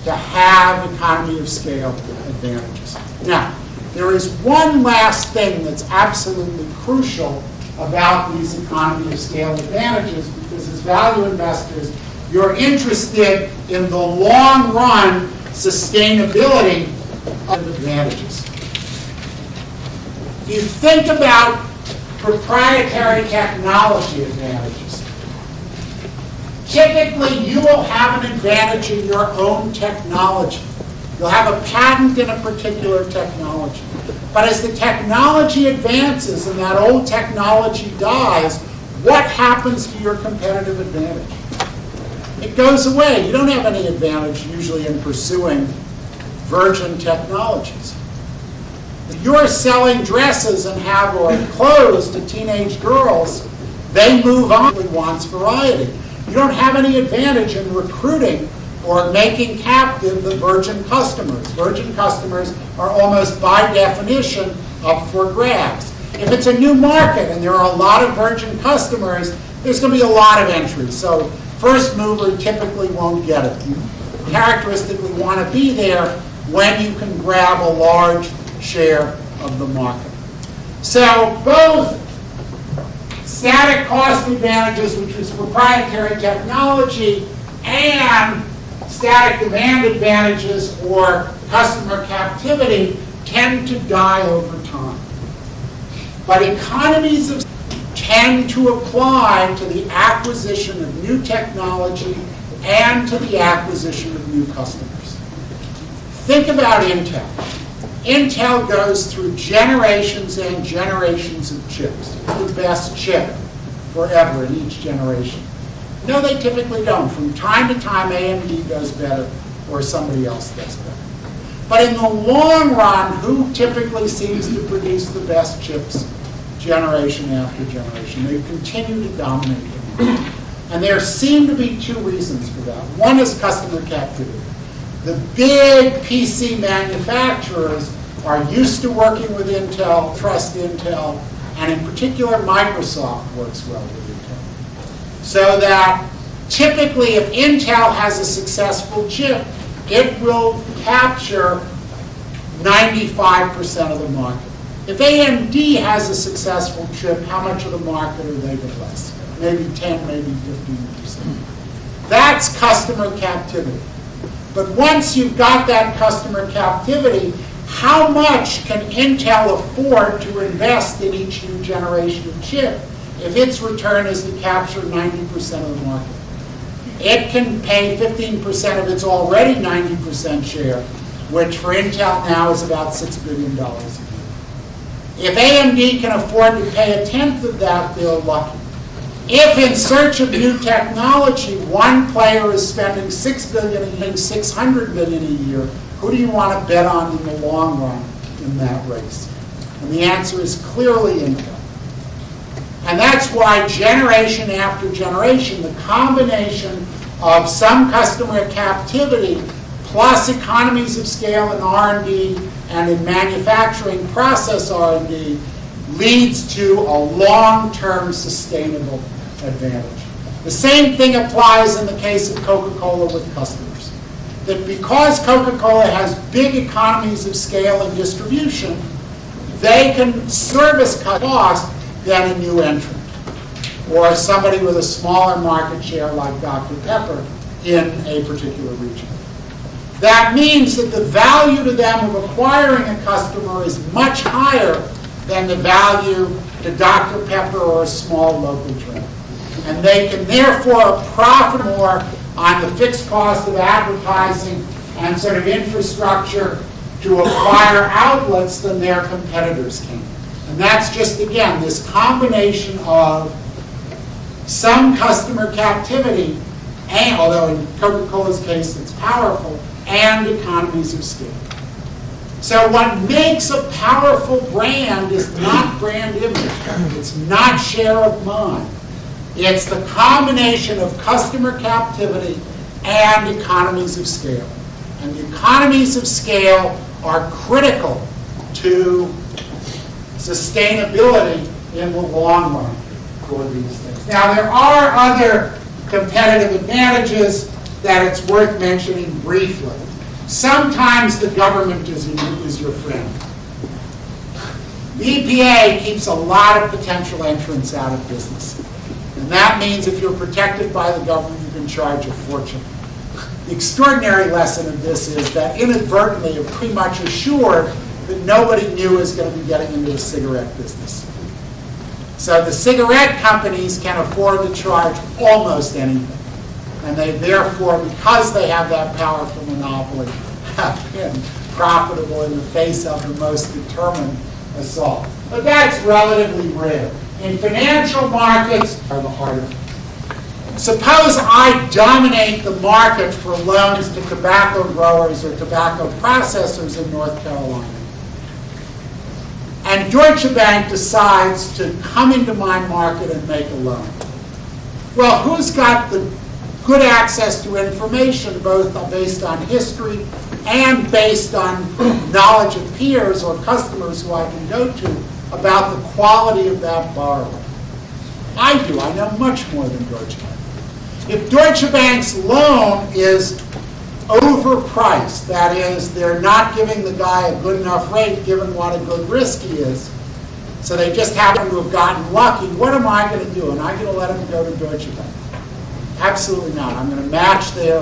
to have economy of scale advantages. Now, there is one last thing that's absolutely crucial about these economy of scale advantages, because as value investors, you're interested in the long run sustainability of advantages. If you think about proprietary technology advantages, typically, you will have an advantage in your own technology. You'll have a patent in a particular technology. But as the technology advances and that old technology dies, what happens to your competitive advantage? It goes away. You don't have any advantage usually in pursuing virgin technologies. If you're selling dresses and or clothes to teenage girls, they move on. It wants variety. You don't have any advantage in recruiting or making captive the virgin customers. Virgin customers are almost by definition up for grabs. If it's a new market and there are a lot of virgin customers, there's going to be a lot of entries. So first mover typically won't get it. You characteristically want to be there when you can grab a large share of the market. So both static cost advantages, which is proprietary technology, and static demand advantages or customer captivity tend to die over time. But economies of tend to apply to the acquisition of new technology and to the acquisition of new customers. Think about Intel. Intel goes through generations and generations of chips. The best chip forever in each generation. No, they typically don't. From time to time, AMD does better or somebody else does better. But in the long run, who typically seems to produce the best chips generation after generation? They continue to dominate the market. And there seem to be two reasons for that. One is customer captivity. The big PC manufacturers are used to working with Intel, trust Intel, and in particular, Microsoft works well with Intel. So that typically if Intel has a successful chip, it will capture 95% of the market. If AMD has a successful chip, how much of the market are they the less? Maybe 10, maybe 15%. That's customer captivity. But once you've got that customer captivity, how much can Intel afford to invest in each new generation of chip if its return is to capture 90% of the market? It can pay 15% of its already 90% share, which for Intel now is about $6 billion a year. If AMD can afford to pay a tenth of that, they're lucky. If in search of new technology, one player is spending $6 billion and $600 million a year, who do you want to bet on in the long run in that race? And the answer is clearly Intel. And that's why generation after generation, the combination of some customer captivity plus economies of scale in R&D and in manufacturing process R&D leads to a long-term sustainable advantage. The same thing applies in the case of Coca-Cola with customers. That because Coca-Cola has big economies of scale and distribution, they can service cost than a new entrant or somebody with a smaller market share like Dr. Pepper in a particular region. That means that the value to them of acquiring a customer is much higher than the value to Dr. Pepper or a small local trend. And they can therefore profit more on the fixed cost of advertising and sort of infrastructure to acquire outlets than their competitors can. And that's just, again, this combination of some customer captivity, and although in Coca-Cola's case it's powerful, and economies of scale. So what makes a powerful brand is not brand image. It's not share of mind. It's the combination of customer captivity and economies of scale. And the economies of scale are critical to sustainability in the long run for these things. Now, there are other competitive advantages that it's worth mentioning briefly. Sometimes the government is your friend. The EPA keeps a lot of potential entrants out of business. And that means if you're protected by the government, you can charge a fortune. The extraordinary lesson of this is that inadvertently you're pretty much assured that nobody new is going to be getting into the cigarette business. So the cigarette companies can afford to charge almost anything. And they therefore, because they have that powerful monopoly, have been profitable in the face of the most determined assault. But that's relatively rare. In financial markets, are the harder. Suppose I dominate the market for loans to tobacco growers or tobacco processors in North Carolina. And Deutsche Bank decides to come into my market and make a loan. Well, who's got the good access to information, both based on history and based on knowledge of peers or customers who I can go to about the quality of that borrower? I do. I know much more than Deutsche Bank. If Deutsche Bank's loan is overpriced, that is, they're not giving the guy a good enough rate given what a good risk he is, so they just happen to have gotten lucky, what am I going to do? Am I going to let him go to Deutsche Bank? Absolutely not. I'm going to match their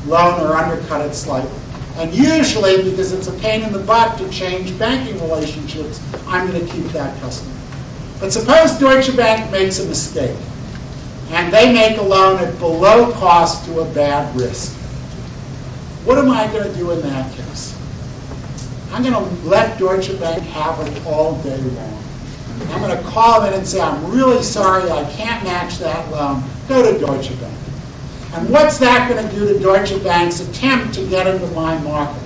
loan or undercut it slightly. And usually, because it's a pain in the butt to change banking relationships, I'm going to keep that customer. But suppose Deutsche Bank makes a mistake, and they make a loan at below cost to a bad risk. What am I going to do in that case? I'm going to let Deutsche Bank have it all day long. I'm going to call them in and say, I'm really sorry, I can't match that loan. Go to Deutsche Bank. And what's that going to do to Deutsche Bank's attempt to get into my market?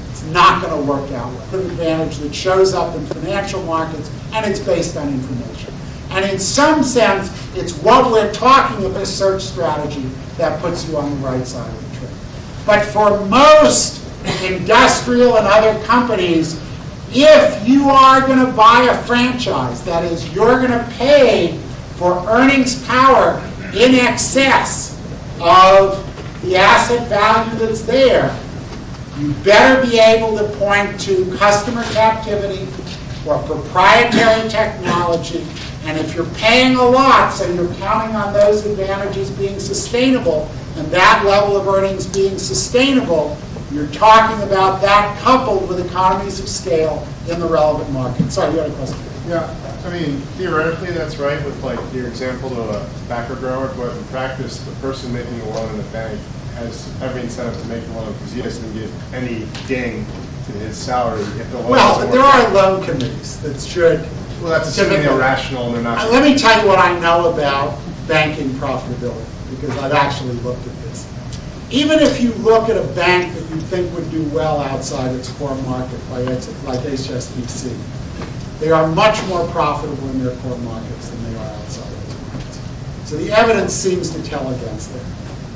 It's not going to work out. An advantage that shows up in financial markets, and it's based on information. And in some sense, it's what we're talking about, a search strategy that puts you on the right side of the trade. But for most industrial and other companies, if you are going to buy a franchise, that is, you're going to pay for earnings power in excess of the asset value that's there, you better be able to point to customer captivity or proprietary technology. And if you're paying a lot, so you're counting on those advantages being sustainable and that level of earnings being sustainable, you're talking about that coupled with economies of scale in the relevant market. Sorry, you had a question? Yeah, I mean, theoretically, that's right with like your example of a tobacco grower, but in practice, the person making a loan in the bank has every incentive to make the loan because he doesn't give any ding to his salary if the loan Well, doesn't but there work are out. loan committees that should. Well, that's assuming typically- they're rational and they're not. Let me tell you what I know about banking profitability, because I've actually looked at this. Even if you look at a bank that you think would do well outside its core market, like HSBC, they are much more profitable in their core markets than they are outside of those markets. So the evidence seems to tell against that.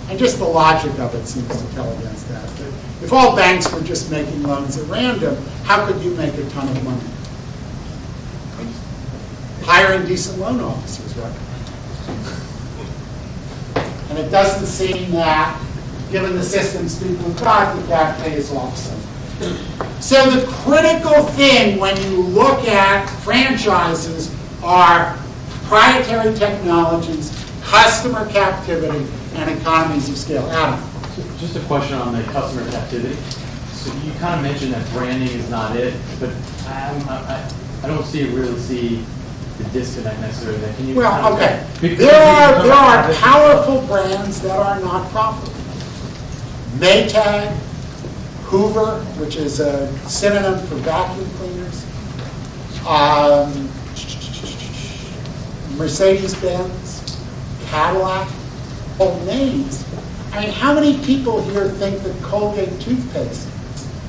And just the logic of it seems to tell against that. But if all banks were just making loans at random, how could you make a ton of money? Hiring decent loan officers, right? And it doesn't seem that, given the systems people have got, that pays off some. So the critical thing when you look at franchises are proprietary technologies, customer captivity, and economies of scale. Adam? Just a question on the customer captivity. So you kind of mentioned that branding is not it, but I don't really see the disconnect necessarily there. Can you Well, kind of- okay. because There are habits- powerful brands that are not profitable. Maytag, Hoover, which is a synonym for vacuum cleaners, Mercedes-Benz, Cadillac, old names. I mean, how many people here think that Colgate toothpaste,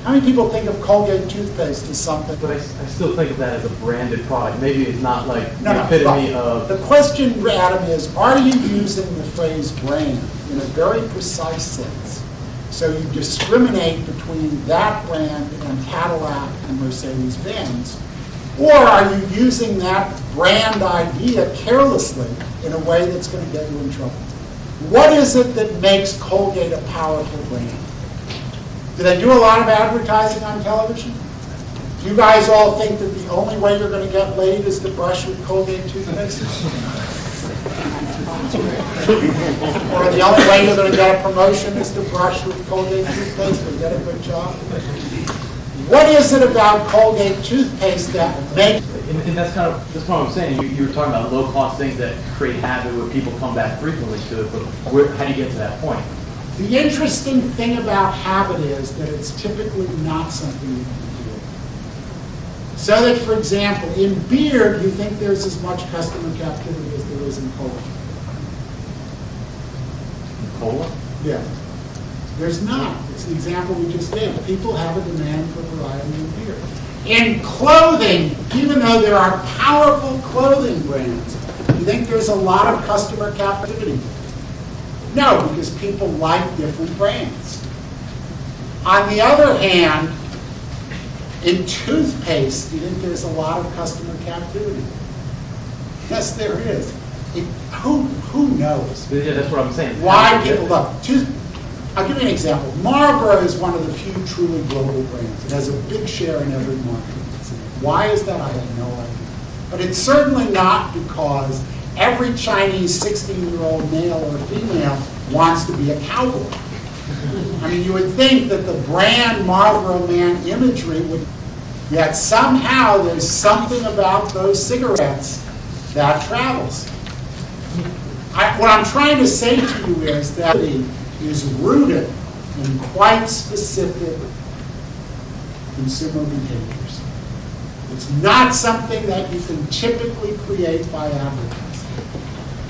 how many people think of Colgate toothpaste as something? But I still think of that as a branded product. Maybe it's not like No, the no, epitome but of. the question, Adam, is are you using the phrase brand in a very precise sense? So you discriminate between that brand and Cadillac and Mercedes-Benz, or are you using that brand idea carelessly in a way that's going to get you in trouble? What is it that makes Colgate a powerful brand? Do they do a lot of advertising on television? Do you guys all think that the only way you're going to get laid is to brush with Colgate toothpaste? Or the only way you're going to get a promotion is to brush with Colgate toothpaste and get a good job? What is it about Colgate toothpaste that makes... And that's that's what I'm saying. You were talking about low-cost things that create habit where people come back frequently to it, but how do you get to that point? The interesting thing about habit is that it's typically not something you can do. So that, for example, in beer, you think there's as much customer captivity as there is in cola. Cola? Yeah. There's not. It's the example we just gave. People have a demand for variety in beer. In clothing, even though there are powerful clothing brands, you think there's a lot of customer captivity? No, because people like different brands. On the other hand, in toothpaste, do you think there's a lot of customer captivity? Yes, there is. Who knows? Yeah, that's what I'm saying. Why people look. I'll give you an example. Marlboro is one of the few truly global brands. It has a big share in every market. Why is that? I have no idea. But it's certainly not because every Chinese 16-year-old male or female wants to be a cowboy. I mean, you would think that the brand Marlboro Man imagery would, yet somehow there's something about those cigarettes that travels. What I'm trying to say to you is that it is rooted in quite specific consumer behaviors. It's not something that you can typically create by advertising.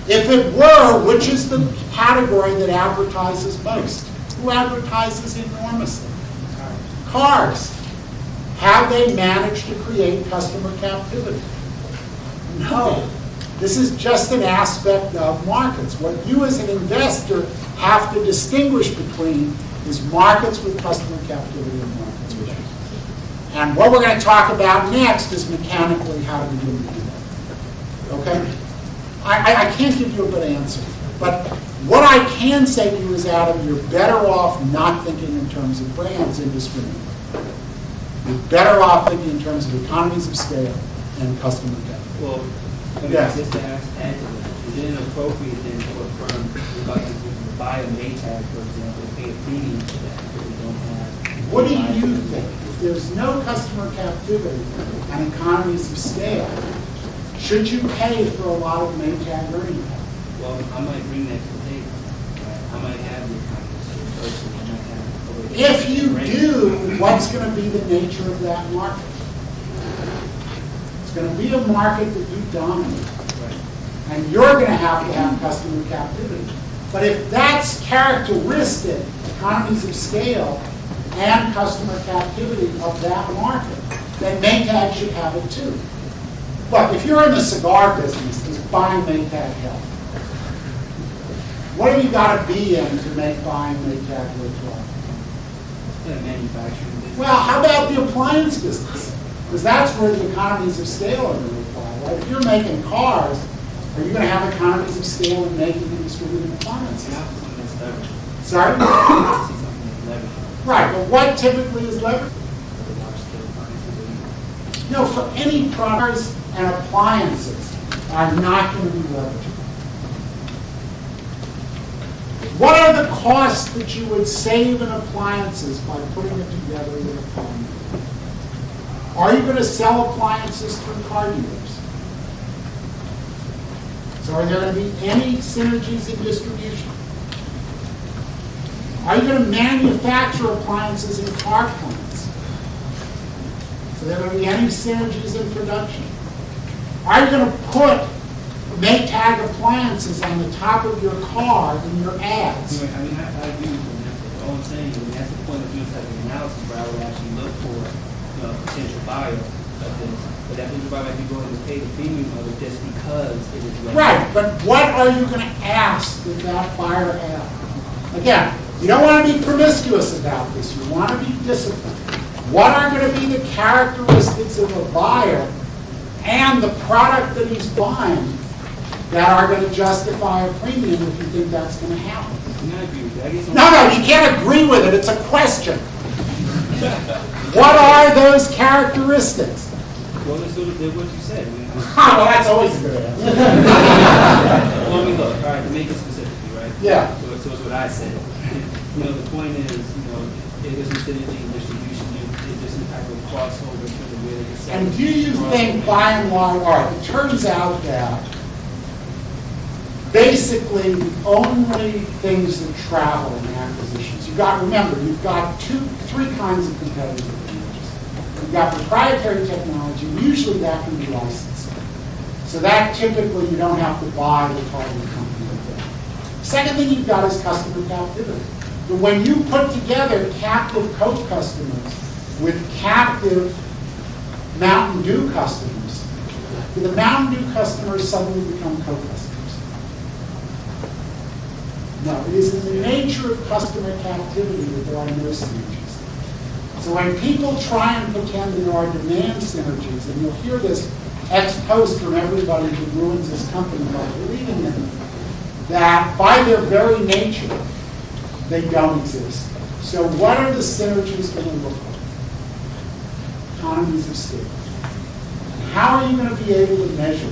If it were, which is the category that advertises most? Who advertises enormously? Cars. Have they managed to create customer captivity? No. This is just an aspect of markets. What you as an investor have to distinguish between is markets with customer captivity and markets without. And what we're going to talk about next is mechanically how to begin to do that. Okay? I can't give you a good answer. But what I can say to you is, Adam, you're better off not thinking in terms of brands indiscriminately. You're better off thinking in terms of economies of scale and customer captivity. Well, Yes. just to add to that, is it inappropriate then for a firm like to buy a Maytag, for example, pay a premium for that if they don't have? What do you think? If there's no customer captivity and economies of scale, should you pay for a lot of Maytag earning power? Well, I might bring that to the table. Right? I might have the economies of person. I might have. If you do, what's going to be the nature of that market? It's going to be a market that you dominate. And you're going to have customer captivity. But if that's characteristic, economies of scale, and customer captivity of that market, then Maytag should have it too. Look, if you're in the cigar business, does buying Maytag help? What have you got to be in to make buying Maytag worthwhile? Yeah, manufacturing business. Well, how about the appliance business? Because that's where the economies of scale are going to apply, right? If you're making cars, are you going to have economies of scale in making and distributing appliances? Yeah, something that's leveraged. Sorry? I see something that's leveraged. Right, but what typically is leveraged? The large scale appliances. No, for any products and appliances are not going to be leveraged. What are the costs that you would save in appliances by putting it together with a car? Are you going to sell appliances through car dealers? So are there going to be any synergies in distribution? Are you going to manufacture appliances in car plants? So there are going to be any synergies in production? Are you going to put Maytag appliances on the top of your car in your ads? Anyway, I mean, I agree with you. All I'm saying is that's the point of doing such an analysis where I would actually look for a potential buyer of this. But that potential buyer might be going to pay the premium of it just because it is leveraged. Right, but what are you going to ask that buyer have? Again, you don't want to be promiscuous about this. You want to be disciplined. What are going to be the characteristics of a buyer and the product that he's buying that are going to justify a premium if you think that's going to happen? I agree with that. I guess No, you can't agree with it. It's a question. What are those characteristics? well, let's go to what you said. Well, that's always a good answer. Well, I mean, look, all right, to make it specifically, right? Yeah. So it's what I said. The point is, if there's some synergy in distribution, there's just some type of crossover in terms of where they can sell. And do you think, by and large, all right, it turns out that basically the only things that travel in acquisitions, remember, you've got three kinds of competitive advantages. You've got proprietary technology, usually that can be licensed. So that typically you don't have to buy the target company with that. Second thing you've got is customer captivity. But when you put together captive Coke customers with captive Mountain Dew customers, the Mountain Dew customers suddenly become Coke customers. No, it is in the nature of customer captivity that there are no synergies. So when people try and pretend there are demand synergies, and you'll hear this ex post from everybody who ruins this company by believing in them, that by their very nature, they don't exist. So what are the synergies going to look like? Economies of scale. And how are you going to be able to measure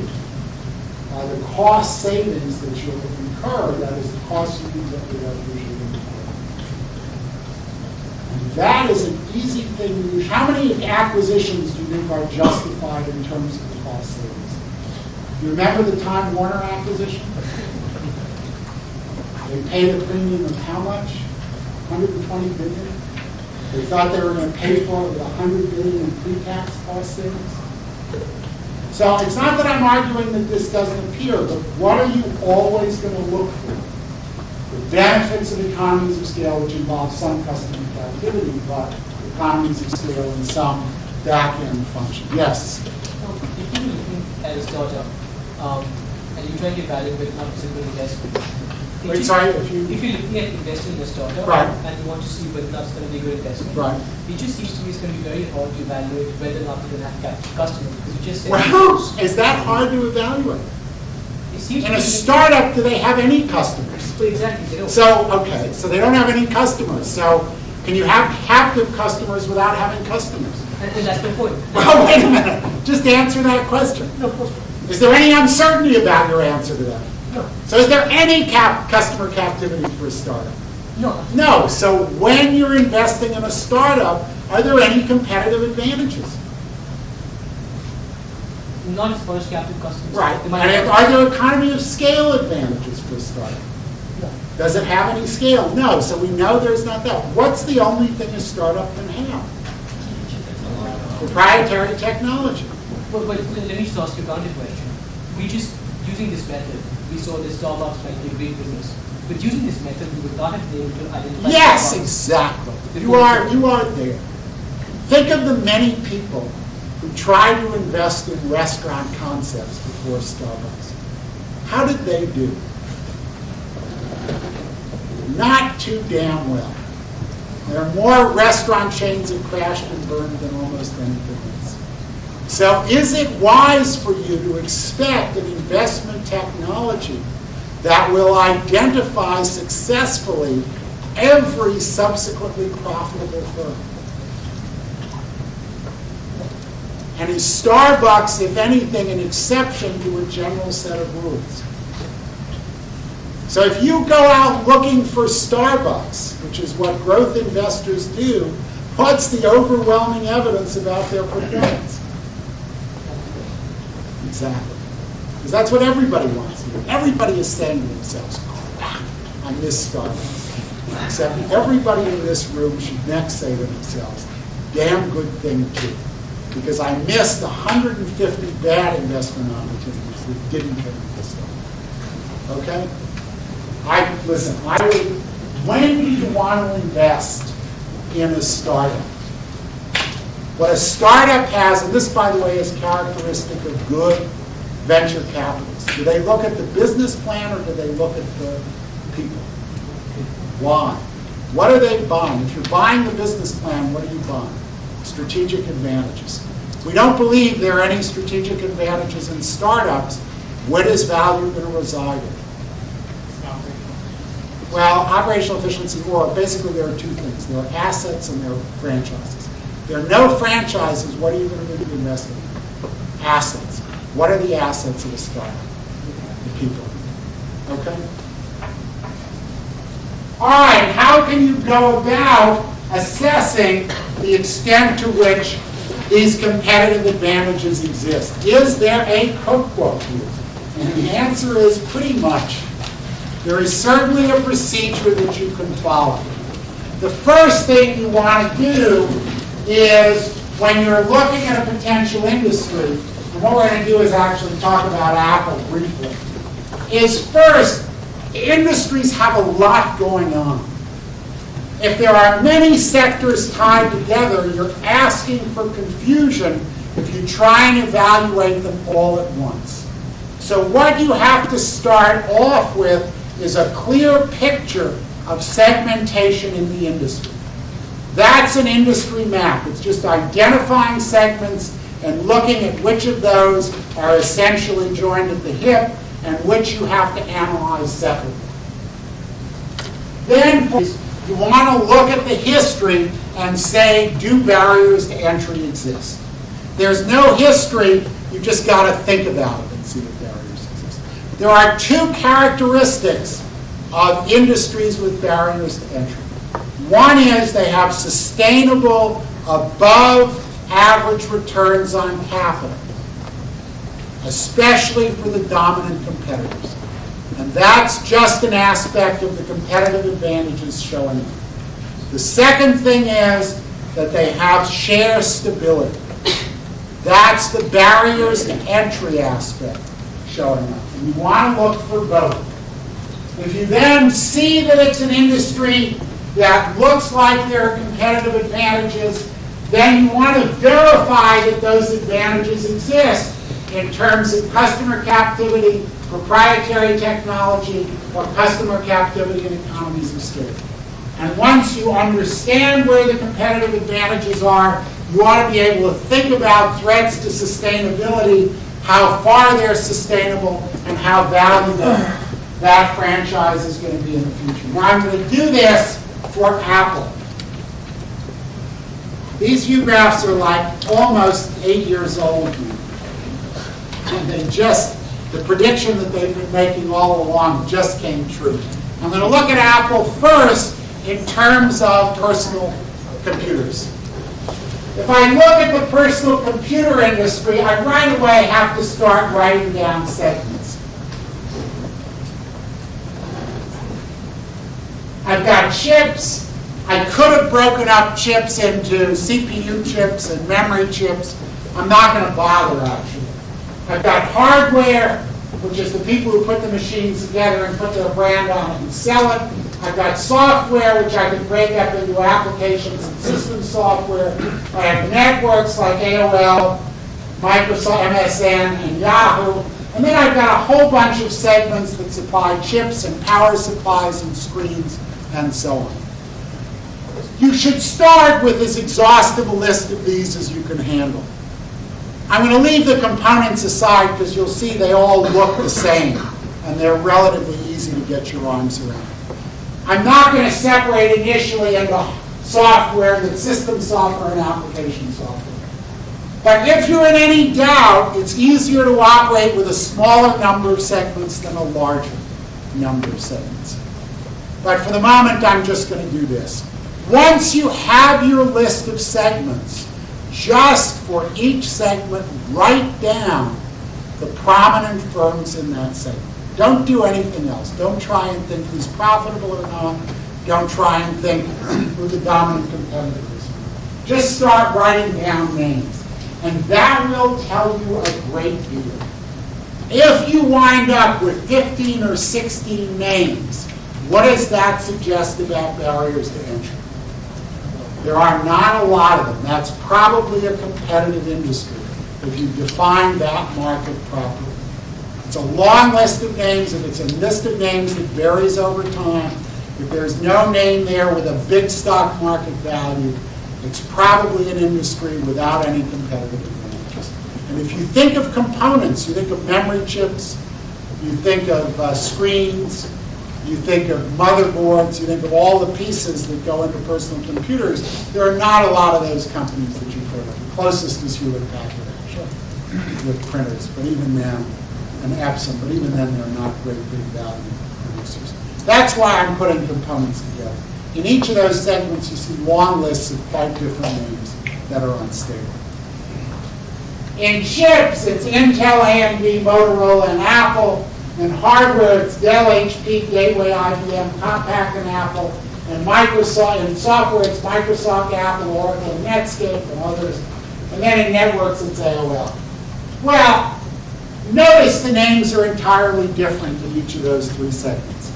the cost savings that you'll incur, that is the cost you use up the revolution. That is an easy thing to do. How many acquisitions do you think are justified in terms of the cost savings? You remember the Time Warner acquisition? They paid a premium of how much? 120 billion? They thought they were going to pay for it with 100 billion in pre-tax cost savings. So it's not that I'm arguing that this doesn't appear, but what are you always going to look for? The benefits of economies of scale, which involve some customer activity, but economies of scale and some back-end function. Yes? If you're looking at a startup and you're trying to evaluate not simple investment. Wait, sorry, if you're looking at investing in a startup right. and you want to see whether or not it's going to be a good investment, right. it just seems to me it's going to be very hard to evaluate whether or not you're going to have customers because you just said. Well, is that hard to evaluate? It seems In a startup, do they have any customers? Well, exactly, they don't. So, okay, so they don't have any customers. So, can you have captive customers without having customers? And that's my point. Well, wait a minute. Just answer that question. No, of course. Is there any uncertainty about your answer to that? No. So is there any customer captivity for a startup? No. No. So when you're investing in a startup, are there any competitive advantages? Not as far as captive customers. Right. They might And are there economy of scale advantages for a startup? No. Does it have any scale? No. So we know there's not that. What's the only thing a startup can have? Proprietary technology. But let me just ask you a counter question. We just, using this method, we saw that Starbucks might be a great business. But using this method, we would not have been able to identify. Yes, Starbucks. exactly. You are there. Think of the many people who tried to invest in restaurant concepts before Starbucks. How did they do? Not too damn well. There are more restaurant chains that crashed and burned than almost anything else. So is it wise for you to expect an investment technology that will identify successfully every subsequently profitable firm? And is Starbucks, if anything, an exception to a general set of rules? So if you go out looking for Starbucks, which is what growth investors do, what's the overwhelming evidence about their performance? Exactly. Because that's what everybody wants to do. Everybody is saying to themselves, I miss Starbucks. Except everybody in this room should next say to themselves, damn good thing too. Because I missed 150 bad investment opportunities that didn't get me this stuff. Okay? When do you want to invest in a startup? What a startup has, and this, by the way, is characteristic of good venture capitalists. Do they look at the business plan or do they look at the people? Why? What are they buying? If you're buying the business plan, what are you buying? Strategic advantages. We don't believe there are any strategic advantages in startups. What is value going to reside in? Well, operational efficiency, or basically there are two things. There are assets and there are franchises. There are no franchises. What are you going to do to invest in? Assets. What are the assets of a startup? The people. Okay? All right, how can you go about assessing the extent to which these competitive advantages exist? Is there a cookbook here? And the answer is pretty much. There is certainly a procedure that you can follow. The first thing you want to do is, when you're looking at a potential industry, and what we're going to do is actually talk about Apple briefly, is first, industries have a lot going on. If there are many sectors tied together, you're asking for confusion if you try and evaluate them all at once. So what you have to start off with is a clear picture of segmentation in the industry. That's an industry map. It's just identifying segments and looking at which of those are essentially joined at the hip and which you have to analyze separately. Then you want to look at the history and say, do barriers to entry exist? There's no history, you've just got to think about it and see what barriers exist. There are two characteristics of industries with barriers to entry. One is they have sustainable, above-average returns on capital, especially for the dominant competitors. And that's just an aspect of the competitive advantages showing up. The second thing is that they have share stability. That's the barriers to entry aspect showing up. And you want to look for both. If you then see that it's an industry that looks like there are competitive advantages, then you want to verify that those advantages exist in terms of customer captivity, proprietary technology, or customer captivity and economies of scale. And once you understand where the competitive advantages are, you ought to be able to think about threats to sustainability, how far they're sustainable, and how valuable that franchise is going to be in the future. Now, I'm going to do this for Apple. These view graphs are like almost 8 years old now. And they just, the prediction that they've been making all along just came true. I'm going to look at Apple first in terms of personal computers. If I look at the personal computer industry, I right away have to start writing down segments. I've got chips. I could have broken up chips into CPU chips and memory chips. I'm not going to bother, actually. I've got hardware, which is the people who put the machines together and put their brand on it and sell it. I've got software, which I can break up into applications and system software. I have networks like AOL, Microsoft, MSN, and Yahoo. And then I've got a whole bunch of segments that supply chips and power supplies and screens and so on. You should start with as exhaustive a list of these as you can handle. I'm going to leave the components aside because you'll see they all look the same and they're relatively easy to get your arms around. I'm not going to separate initially into software, the system software and application software. But if you're in any doubt, it's easier to operate with a smaller number of segments than a larger number of segments. But for the moment, I'm just going to do this. Once you have your list of segments, just for each segment, write down the prominent firms in that segment. Don't do anything else. Don't try and think who's profitable or not. Don't try and think who the dominant competitor is. Just start writing down names. And that will tell you a great deal. If you wind up with 15 or 16 names, what does that suggest about barriers to entry? There are not a lot of them. That's probably a competitive industry if you define that market properly. It's a long list of names. If it's a list of names that varies over time, if there's no name there with a big stock market value, it's probably an industry without any competitive advantages. And if you think of components, you think of memory chips, you think of screens, you think of motherboards, you think of all the pieces that go into personal computers, there are not a lot of those companies that you've heard of. The closest is Hewlett-Packard, actually, with printers, but even then, and Epson, but even then they're not great big value producers. That's why I'm putting components together. In each of those segments, you see long lists of quite different names that are unstable. In chips, it's Intel, AMD, Motorola, and Apple. In hardware, it's Dell, HP, Gateway, IBM, Compaq, and Apple. And Microsoft, in software, it's Microsoft, Apple, Oracle, Netscape, and others. And then in networks, it's AOL. Well, notice the names are entirely different in each of those 4 segments.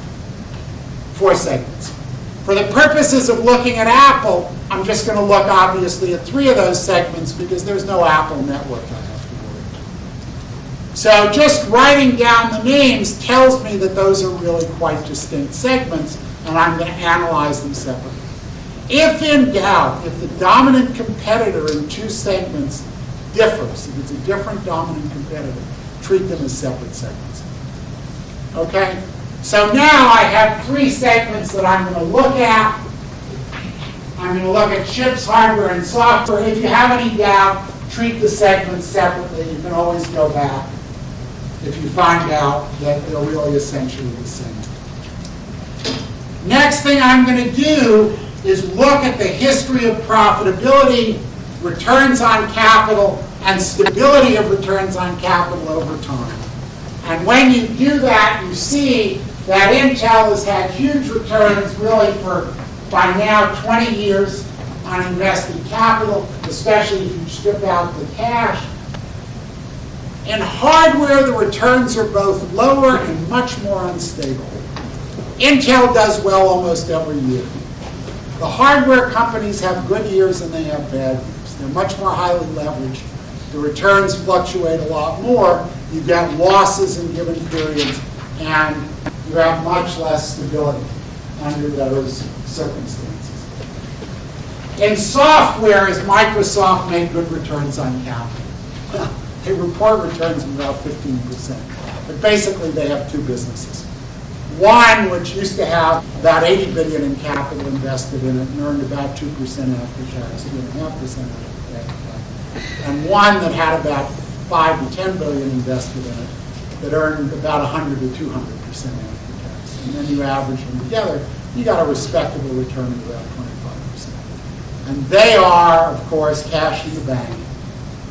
For the purposes of looking at Apple, I'm just going to look, obviously, at 3 of those segments because there's no Apple network I have to worry about. So just writing down the names tells me that those are really quite distinct segments, and I'm going to analyze them separately. If in doubt, if the dominant competitor in 2 segments differs, if it's a different dominant competitor, treat them as separate segments. Okay? So now I have 3 segments that I'm going to look at. I'm going to look at chips, hardware, and software. If you have any doubt, treat the segments separately. You can always go back if you find out that they're really essentially the same. Next thing I'm going to do is look at the history of profitability, returns on capital, and stability of returns on capital over time. And when you do that, you see that Intel has had huge returns really for, by now, 20 years on invested capital, especially if you strip out the cash. In hardware, the returns are both lower and much more unstable. Intel does well almost every year. The hardware companies have good years and they have bad years. They're much more highly leveraged. The returns fluctuate a lot more. You get losses in given periods, and you have much less stability under those circumstances. In software, as Microsoft made good returns on capital. They report returns of about 15%. But basically, they have two businesses. One, which used to have about $80 billion in capital invested in it and earned about 2% after tax, 2.5% after tax. And one that had about $5 to $10 billion invested in it that earned about 100 to 200% after tax. And then you average them together, you got a respectable return of about 25%. And they are, of course, cash in the bank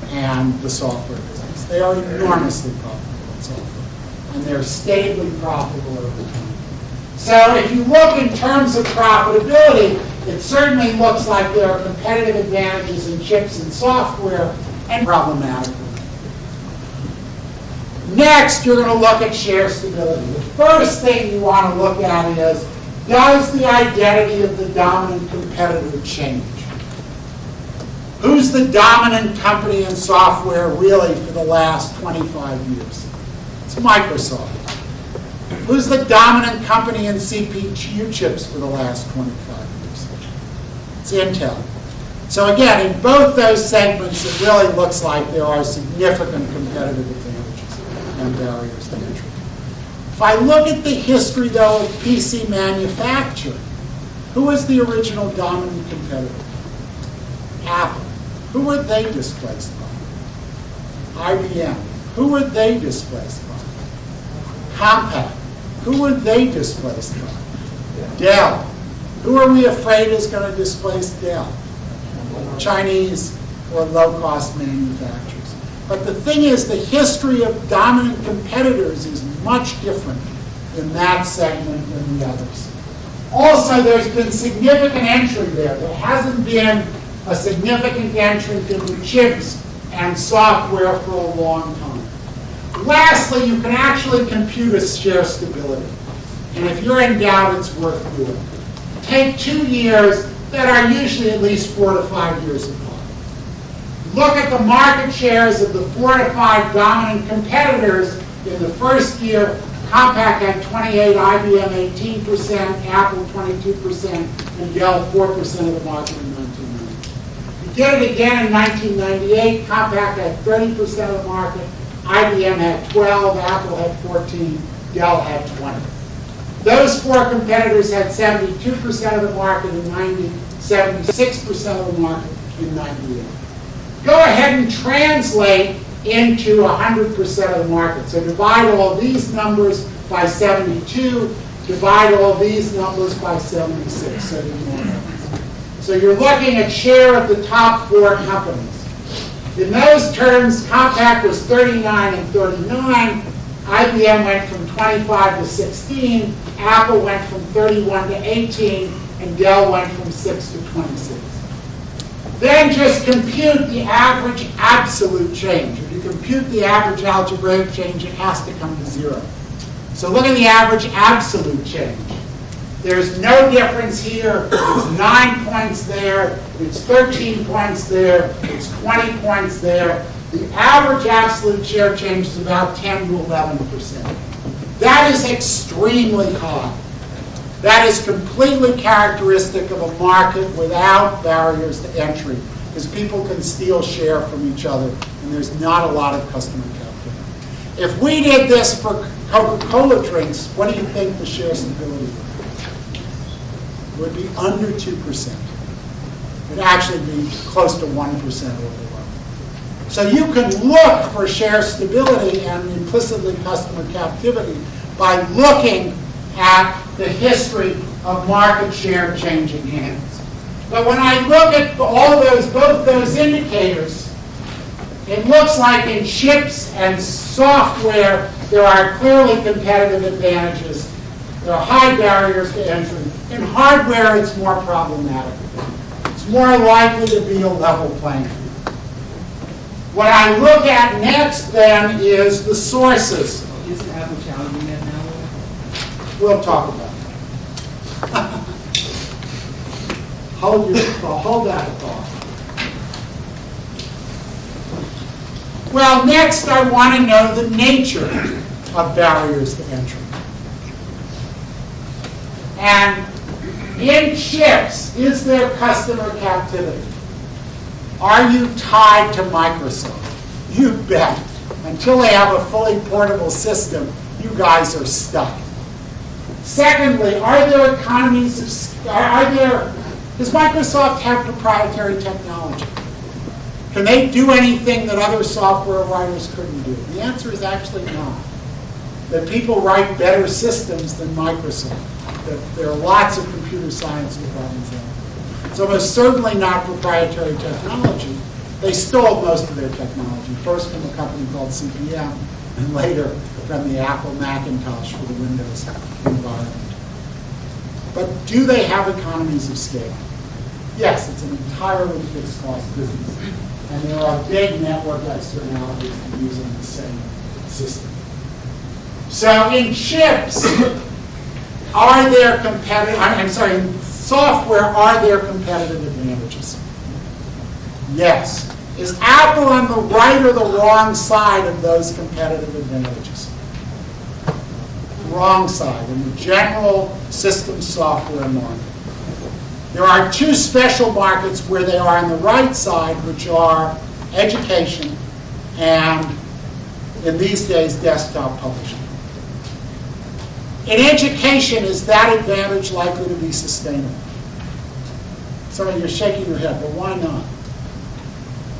and the software business. They are enormously profitable in software, and they're stably profitable over time. So if you look in terms of profitability, it certainly looks like there are competitive advantages in chips and software, and problematic. Next, you're going to look at share stability. The first thing you want to look at is, does the identity of the dominant competitor change? Who's the dominant company in software really for the last 25 years? It's Microsoft. Who's the dominant company in CPU chips for the last 25 years? It's Intel. So again, in both those segments, it really looks like there are significant competitive advantages and barriers to entry. If I look at the history, though, of PC manufacturing, who was the original dominant competitor? Apple. Who were they displaced by? IBM. Who were they displaced by? Compaq. Who were they displaced by? Dell. Who are we afraid is going to displace Dell? Chinese or low-cost manufacturers. But the thing is, the history of dominant competitors is much different in that segment than the others. Also, there's been significant entry there. There hasn't been a significant entry into chips and software for a long time. Lastly, you can actually compute a share stability. And if you're in doubt, it's worth doing. Take 2 years that are usually at least 4 to 5 years apart. Look at the market shares of the 4 to 5 dominant competitors. In the first year, Compaq had 28, IBM 18%, Apple 22%, and Dell 4% of the market in 1990. You did it again in 1998. Compaq had 30% of the market, IBM had 12, Apple had 14, Dell had 20. Those 4 competitors had 72% of the market in 90, 76% of the market in 98. Go ahead and translate into 100% of the market. So divide all these numbers by 72, divide all these numbers by 76. So you're looking at share of the top 4 companies. In those terms, Compaq was 39 and 39. IBM went from 25 to 16. Apple went from 31 to 18. And Dell went from 6 to 26. Then just compute the average absolute change. If you compute the average algebraic change, it has to come to 0. So look at the average absolute change. There's no difference here. It's 9 points there. It's 13 points there. It's 20 points there. The average absolute share change is about 10 to 11%. That is extremely high. That is completely characteristic of a market without barriers to entry, because people can steal share from each other, and there's not a lot of customer captivity. If we did this for Coca-Cola drinks, what do you think the share stability would be? It would be under 2%. It would actually be close to 1% overall. So you can look for share stability and implicitly customer captivity by looking at the history of market share changing hands. But when I look at both those indicators, it looks like in chips and software, there are clearly competitive advantages. There are high barriers to entry. In hardware, it's more problematic. It's more likely to be a level playing field. What I look at next, then, is the sources. Isn't Apple challenging that now? We'll talk about it. Hold that thought. Well, next I want to know the nature of barriers to entry. And in chips, is there customer captivity? Are you tied to Microsoft? You bet. Until they have a fully portable system, you guys are stuck. Secondly, are there economies of, does Microsoft have proprietary technology? Can they do anything that other software writers couldn't do? The answer is actually no. That people write better systems than Microsoft. That there are lots of computer science departments out there. So it's certainly not proprietary technology. They stole most of their technology, first from a company called CPM, and later from the Apple Macintosh for the Windows environment. But do they have economies of scale? Yes, it's an entirely fixed cost business. And there are big network externalities to using the same system. So in chips, are there competitive, in software, are there competitive advantages? Yes. Is Apple on the right or the wrong side of those competitive advantages? Wrong side, in the general system software market. There are two special markets where they are on the right side, which are education and, in these days, desktop publishing. In education, is that advantage likely to be sustainable? Some of you are shaking your head, but why not?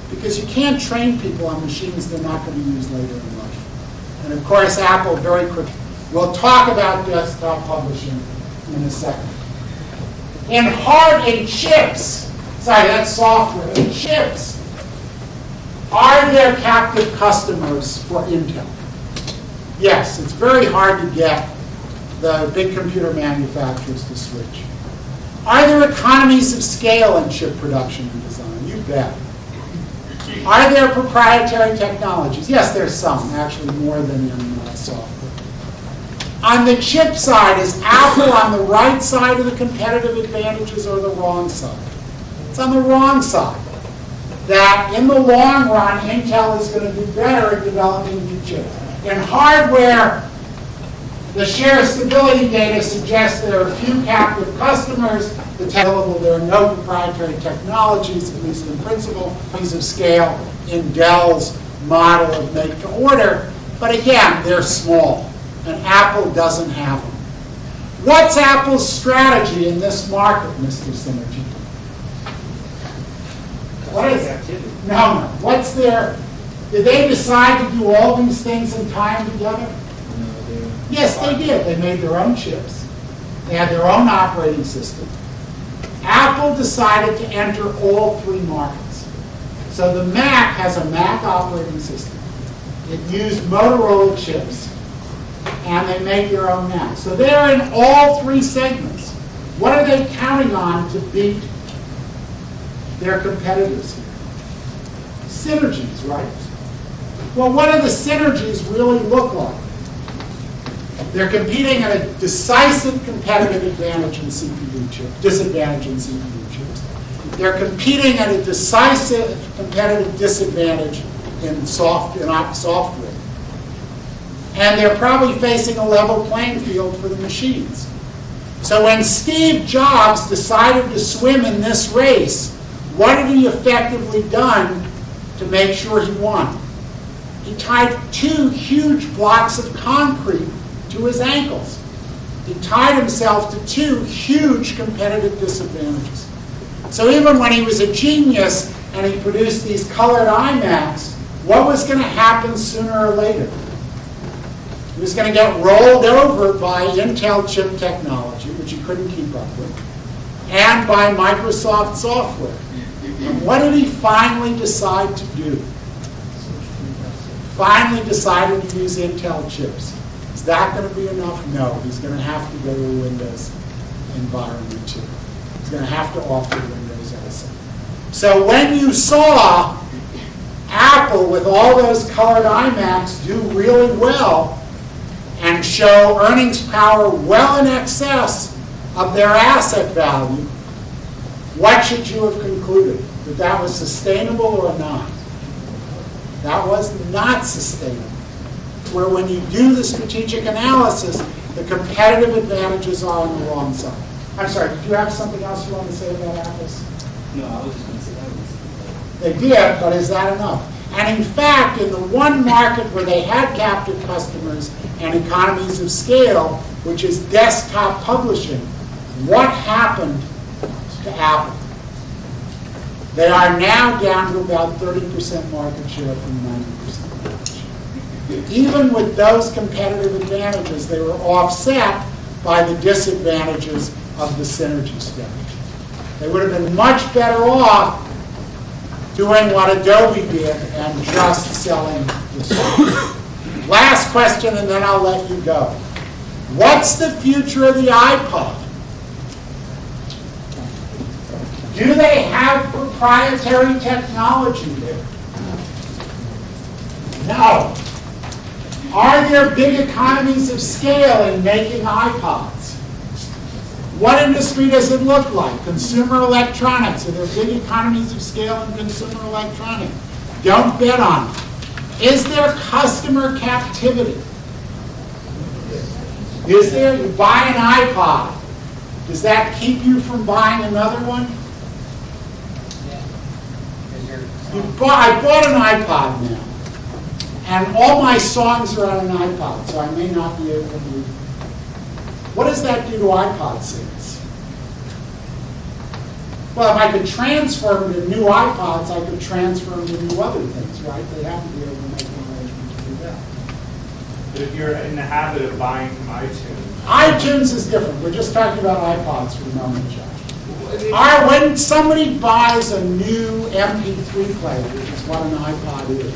Because you can't train people on machines they're not going to use later in life. And of course, Apple very quickly. We'll talk about desktop publishing in a second. In chips, sorry, that's software. In chips, are there captive customers for Intel? Yes, it's very hard to get the big computer manufacturers to switch. Are there economies of scale in chip production and design? You bet. Are there proprietary technologies? Yes, there's some, actually more than in software. On the chip side, is Apple on the right side of the competitive advantages or the wrong side? It's on the wrong side. That in the long run, Intel is going to do better at developing new chips. In hardware, the share stability data suggests there are few captive customers. There are no proprietary technologies, at least in principle, economies of scale in Dell's model of make to order. But again, they're small, and Apple doesn't have them. What's Apple's strategy in this market, Mr. Synergy? What is it? No. What's their? Did they decide to do all these things in time together? Yes, they did. They made their own chips. They had their own operating system. Apple decided to enter all three markets. So the Mac has a Mac operating system. It used Motorola chips, and they make their own Mac. So they're in all three segments. What are they counting on to beat their competitors here? Synergies, right? Well, what do the synergies really look like? They're competing at a decisive competitive advantage in CPU chips, disadvantage in CPU chips. They're competing at a decisive competitive disadvantage in software. And they're probably facing a level playing field for the machines. So when Steve Jobs decided to swim in this race, what had he effectively done to make sure he won? He tied two huge blocks of concrete to his ankles. He tied himself to two huge competitive disadvantages. So even when he was a genius and he produced these colored iMacs, what was going to happen sooner or later? He was going to get rolled over by Intel chip technology, which he couldn't keep up with. and by Microsoft software. And what did he finally decide to do? Finally decided to use Intel chips. Is that going to be enough? No. He's going to have to go to a Windows environment too. He's going to have to offer Windows also. So when you saw Apple with all those colored iMacs do really well and show earnings power well in excess of their asset value, what should you have concluded? That that was sustainable or not? That was not sustainable. Where when you do the strategic analysis, the competitive advantages are on the wrong side. I'm sorry, did you have something else you want to say about Apple's? No, I was just going to say that was. They did, but is that enough? And in fact, in the one market where they had captive customers and economies of scale, which is desktop publishing, what happened to Apple? They are now down to about 30% market share from 90% market share. Even with those competitive advantages, they were offset by the disadvantages of the synergy strategy. They would have been much better off doing what Adobe did and just selling this. Last question, and then I'll let you go. What's the future of the iPod? Do they have proprietary technology there? No. Are there big economies of scale in making iPods? What industry does it look like? Consumer electronics. Are there big economies of scale in consumer electronics? Don't bet on it. Is there customer captivity? Is there? You buy an iPod. Does that keep you from buying another one? I bought an iPod now, and all my songs are on an iPod, so I may not be able to read. What does that do to iPod sales? Well, if I could transfer them to new iPods, I could transfer them to new other things, right? They have to be able to make an arrangement to do that. But if you're in the habit of buying from iTunes. iTunes is different. We're just talking about iPods for the moment, Josh. When somebody buys a new MP3 player, which is what an iPod is,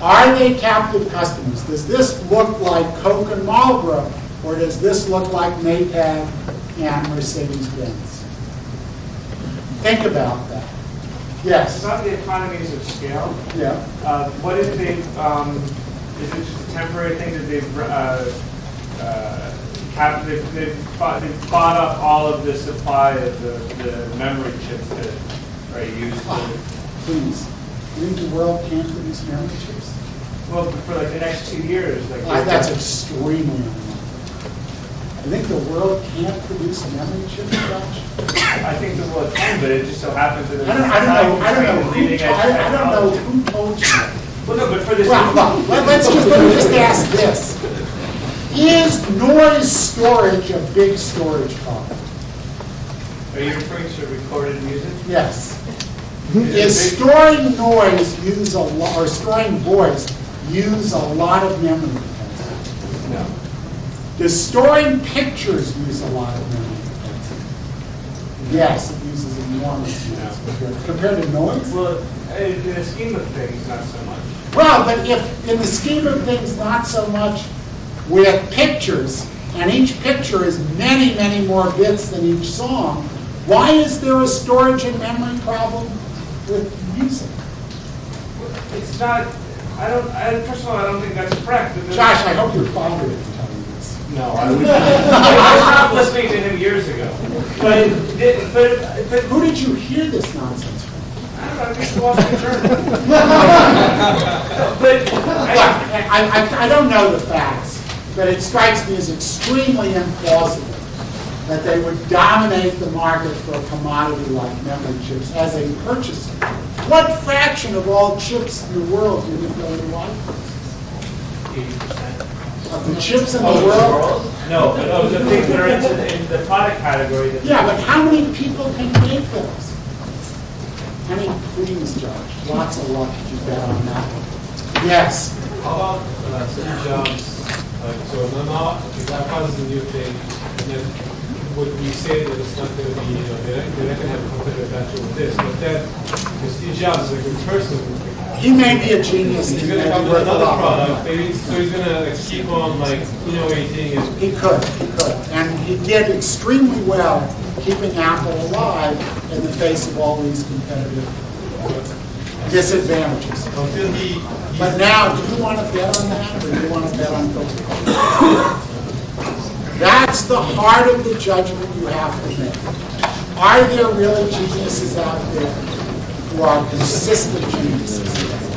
are they captive customers? Does this look like Coke and Marlboro, or does this look like Maytag and Mercedes-Benz? Think about that. Yes? It's not the economies of scale. Yeah. What if they've, is it just a temporary thing that they've bought up all of the supply of the memory chips that are used to... Please. You think the world can't produce memory chips? Well, for like the next 2 years. That's extremely unlikely. I think the world can't produce memory chips, Josh? I think the world can, but it just so happens that I don't know who told you. Well, no, but for this... Well, let me just ask this. Is noise storage a big storage problem? Are you referring to recorded music? Yes. Is storing noise use a lot, or storing voice use a lot of memory capacity? No. Does storing pictures use a lot of memory capacity? Yes, it uses enormous amounts compared to noise. Well, in the scheme of things, not so much. Well, but if in the scheme of things, not so much with pictures, and each picture is many, many more bits than each song, why is there a storage and memory problem with music? It's not, first of all, I don't think that's correct. Josh, I hope your father didn't tell you this. No, I was not listening to him years ago. But who did you hear this nonsense from? I don't know, I guess the Wall Street Journal. I don't know the facts, but it strikes me as extremely implausible that they would dominate the market for a commodity like memory chips as a purchaser. What fraction of all chips in the world do you think go into iPhones? 80%. Of the chips in the world? No, but of the things that are in the product category. Yeah, but how many people can make those? I mean, please, Josh, lots of luck if you bet on that one. Yes? How about Steve Jobs? So now, if iPod is the new thing, and then would we say that it's not going to be, they're not going to have a competitive advantage with this, but that, because Steve Jobs is a good person. He may be a genius. He's He going may to be come with worth a another lot. product, maybe, so he's going to keep on like innovating and He could. And he did extremely well keeping Apple alive in the face of all these competitive disadvantages. until he. But now, do you want to bet on that, or do you want to bet on Coca-Cola? That's the heart of the judgment you have to make. Are there really geniuses out there who are consistent geniuses?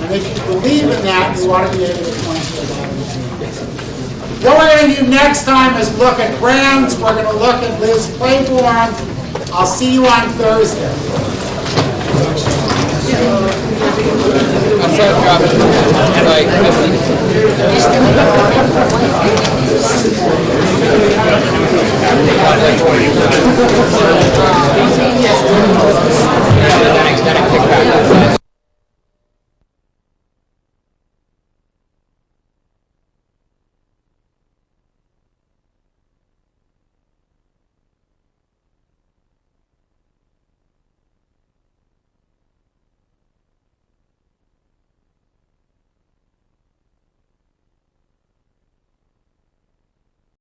And if you believe in that, you ought to be able to point to a lot of examples. What we're going to do next time is look at brands. We're going to look at Liz Clairborne. I'll see you on Thursday. I'm sorry, Robert.